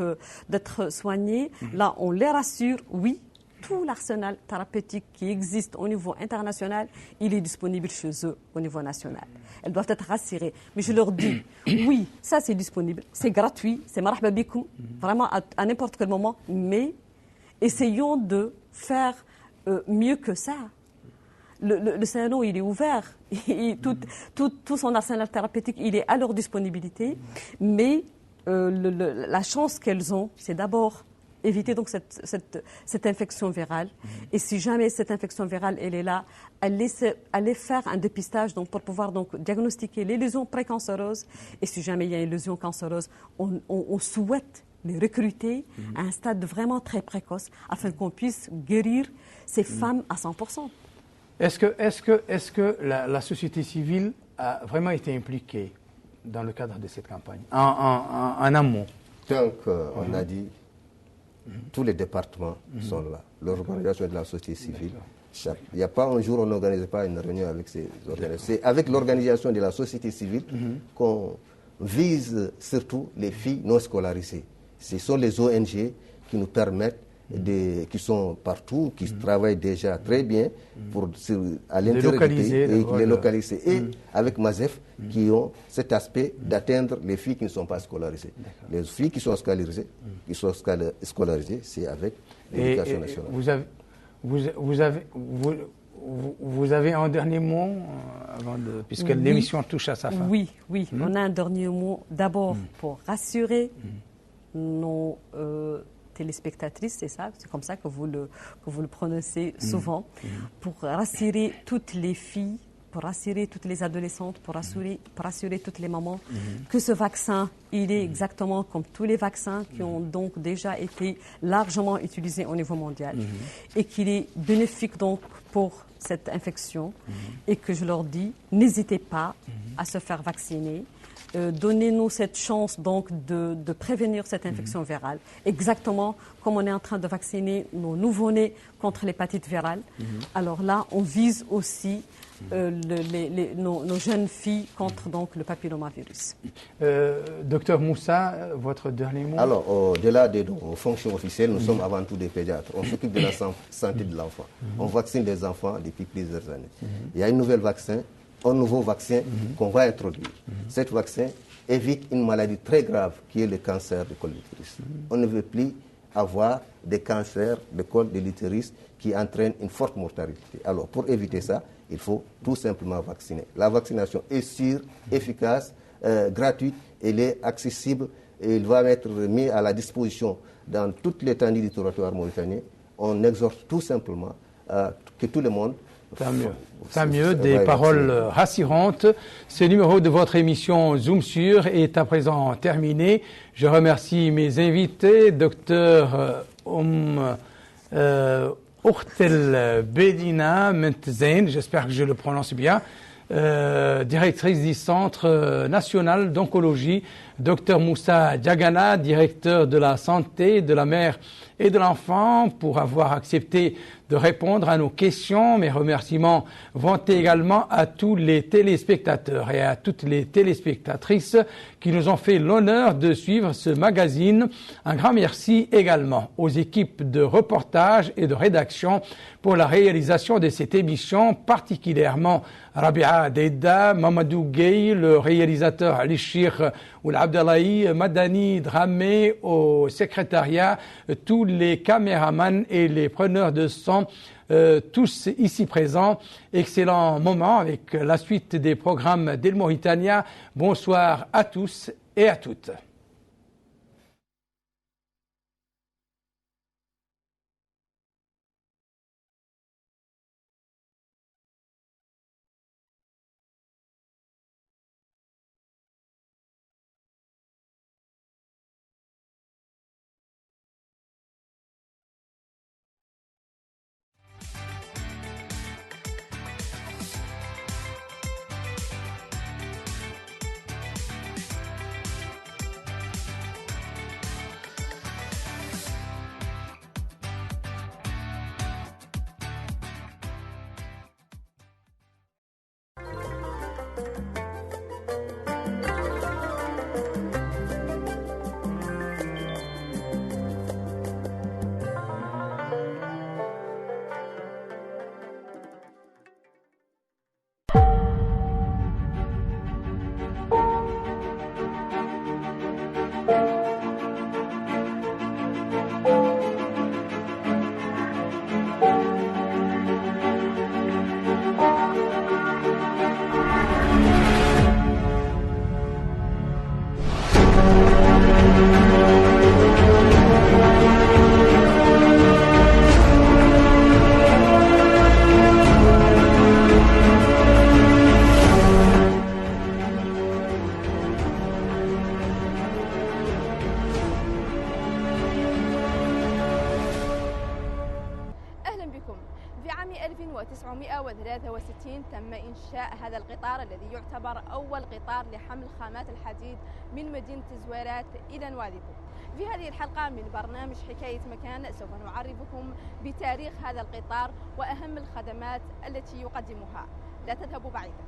Speaker 3: d'être soignées, là on les rassure, oui. Tout l'arsenal thérapeutique qui existe au niveau international, il est disponible chez eux au niveau national. Elles doivent être rassurées. Mais je leur dis, oui, ça c'est disponible, c'est gratuit, c'est marhaba bikoum, vraiment à n'importe quel moment, mais essayons de faire mieux que ça. Le CNO, il est ouvert, tout son arsenal thérapeutique, il est à leur disponibilité, mais la chance qu'elles ont, c'est d'abord éviter donc cette infection virale. Et si jamais cette infection virale elle est là, aller faire un dépistage donc pour pouvoir donc diagnostiquer les lésions précancéreuses. Et si jamais il y a une lésion cancéreuse, on souhaite les recruter à un stade vraiment très précoce afin qu'on puisse guérir ces femmes à 100%.
Speaker 1: Est-ce que la société civile a vraiment été impliquée dans le cadre de cette campagne, en amont?
Speaker 4: Donc, on a dit tous les départements sont là, l'organisation de la société civile. Il n'y a pas un jour où on n'organise pas une réunion avec ces organisations. C'est avec l'organisation de la société civile qu'on vise surtout les filles non scolarisées. Ce sont les ONG qui nous permettent, qui sont partout, qui travaillent déjà très bien à l'intérieur du pays et les localiser. Et avec MASEF, qui ont cet aspect d'atteindre les filles qui ne sont pas scolarisées. Les filles qui sont scolarisées, c'est avec l'éducation nationale.
Speaker 1: Vous avez un dernier mot puisque l'émission touche à sa fin.
Speaker 3: Oui, on a un dernier mot. D'abord, pour rassurer nos téléspectatrices, c'est ça, c'est comme ça que vous le prononcez souvent, pour rassurer toutes les filles, pour rassurer toutes les adolescentes, pour rassurer toutes les mamans, que ce vaccin, il est exactement comme tous les vaccins qui ont donc déjà été largement utilisés au niveau mondial et qu'il est bénéfique donc pour cette infection et que je leur dis, n'hésitez pas à se faire vacciner. Donnez-nous cette chance donc de prévenir cette infection virale, exactement comme on est en train de vacciner nos nouveau-nés contre l'hépatite virale. Alors là, on vise aussi nos jeunes filles contre donc le papillomavirus.
Speaker 1: Docteur Moussa, votre dernier mot?
Speaker 4: Alors, au-delà de nos fonctions officielles, nous sommes avant tout des pédiatres. On s'occupe de la santé de l'enfant. On vaccine les enfants depuis plusieurs années. Il y a un nouveau vaccin qu'on va introduire. Cet vaccin évite une maladie très grave qui est le cancer du col de l'utérus. On ne veut plus avoir des cancers de col de l'utérus qui entraînent une forte mortalité. Alors, pour éviter ça, il faut tout simplement vacciner. La vaccination est sûre, efficace, gratuite, elle est accessible et il va être mis à la disposition dans toute l'étendue du territoire mauritanien. On exhorte tout simplement que tout le monde
Speaker 1: Tant mieux, des paroles rassurantes. Ce numéro de votre émission Zoom Sur est à présent terminé. Je remercie mes invités, Dr Ourtel Bedina Mentzain, j'espère que je le prononce bien, directrice du Centre national d'oncologie, Dr Moussa Diagana, directeur de la santé de la mère et de l'enfant, pour avoir accepté de répondre à nos questions. Mes remerciements vont également à tous les téléspectateurs et à toutes les téléspectatrices qui nous ont fait l'honneur de suivre ce magazine. Un grand merci également aux équipes de reportage et de rédaction pour la réalisation de cette émission, particulièrement Rabia Deida, Mamadou Gueye, le réalisateur Ali Chir Oul Abdallahi, Madani Dramé au secrétariat, tous les caméramans et les preneurs de son, tous ici présents. Excellent moment avec la suite des programmes d'El Mauritania. Bonsoir à tous et à toutes.
Speaker 5: في عام 1963 تم إنشاء هذا القطار الذي يعتبر أول قطار لحمل خامات الحديد من مدينة زويرات إلى نواديبو. في هذه الحلقة من برنامج حكاية مكان سوف نعرفكم بتاريخ هذا القطار وأهم الخدمات التي يقدمها. لا تذهبوا بعيدا.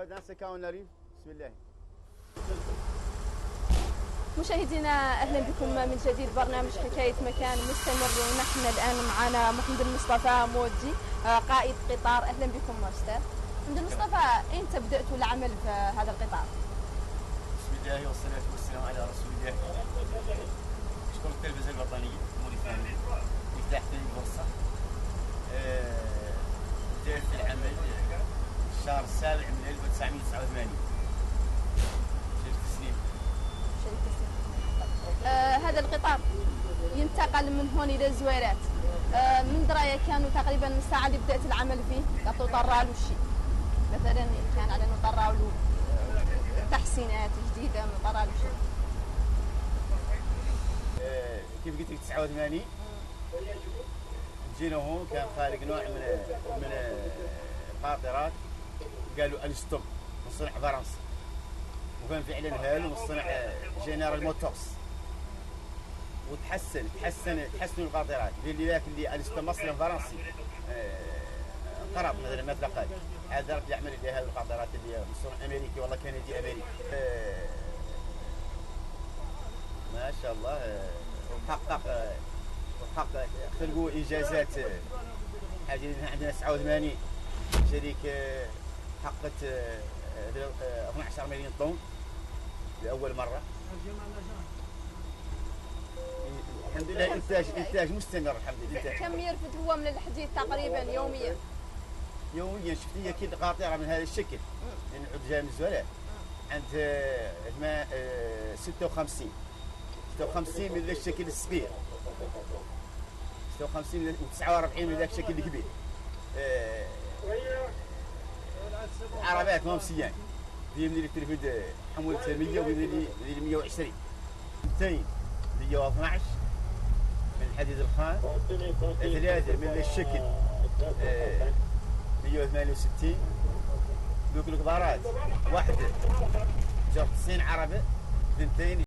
Speaker 6: dans ce cas on arrive. بسم الله.
Speaker 5: مشاهدينا اهلا بكم من جديد. برنامج حكايه مكان مستمر ونحن الان معنا محمد المصطفى مودي قائد قطار. اهلا بكم استاذ محمد المصطفى. امتى بداتوا العمل في هذا القطار؟
Speaker 6: بسم الله والصلاه والسلام على رسول الله. نشكر التلفزيون الوطنيه الموريتانيه اللي اتاحت لي الفرصه
Speaker 5: انتقل من هون الى الزويرات من درايه كانوا تقريبا من الساعه اللي بدات العمل فيه كانوا طرا له شيء مثلا كان على انه طرا له تحسينات جديده من طرا له شيء
Speaker 6: كيف قلت لك 89 جينا هون كان خالق نوع من القاطرات قالوا الستوم مصنع فرنسي وكان فعلا هالو مصنع جنرال موتورز وتحسنوا القاطرات اللي الستوم اصلا فرنسي انقرض مثل قال عاد يعمل اللي هذه القاطرات اللي مصنع امريكي والله كندي امريكي ما شاء الله وحقق خلقوا انجازات حاجه عندنا 89 شريك حققت 12 مليون طن لاول مره الحمد لله انتاج مستمر الحمد لله.
Speaker 5: كم يرفد هو من الحديد تقريبا يوميا؟
Speaker 6: يوميا شفت لي كي قاطره من هذا الشكل لان عود جاي من الزوالات عند 56 من ذاك الشكل الصغير 56 و49 من ذاك الشكل الكبير عربات ما مسيان في من اللي ترفد حمولة 100 ومن اللي 120 اثنين 112 من الحديد الخام ثلاثة من ذا الشكل 168 ذوك الكبارات واحدة 90 عربة 2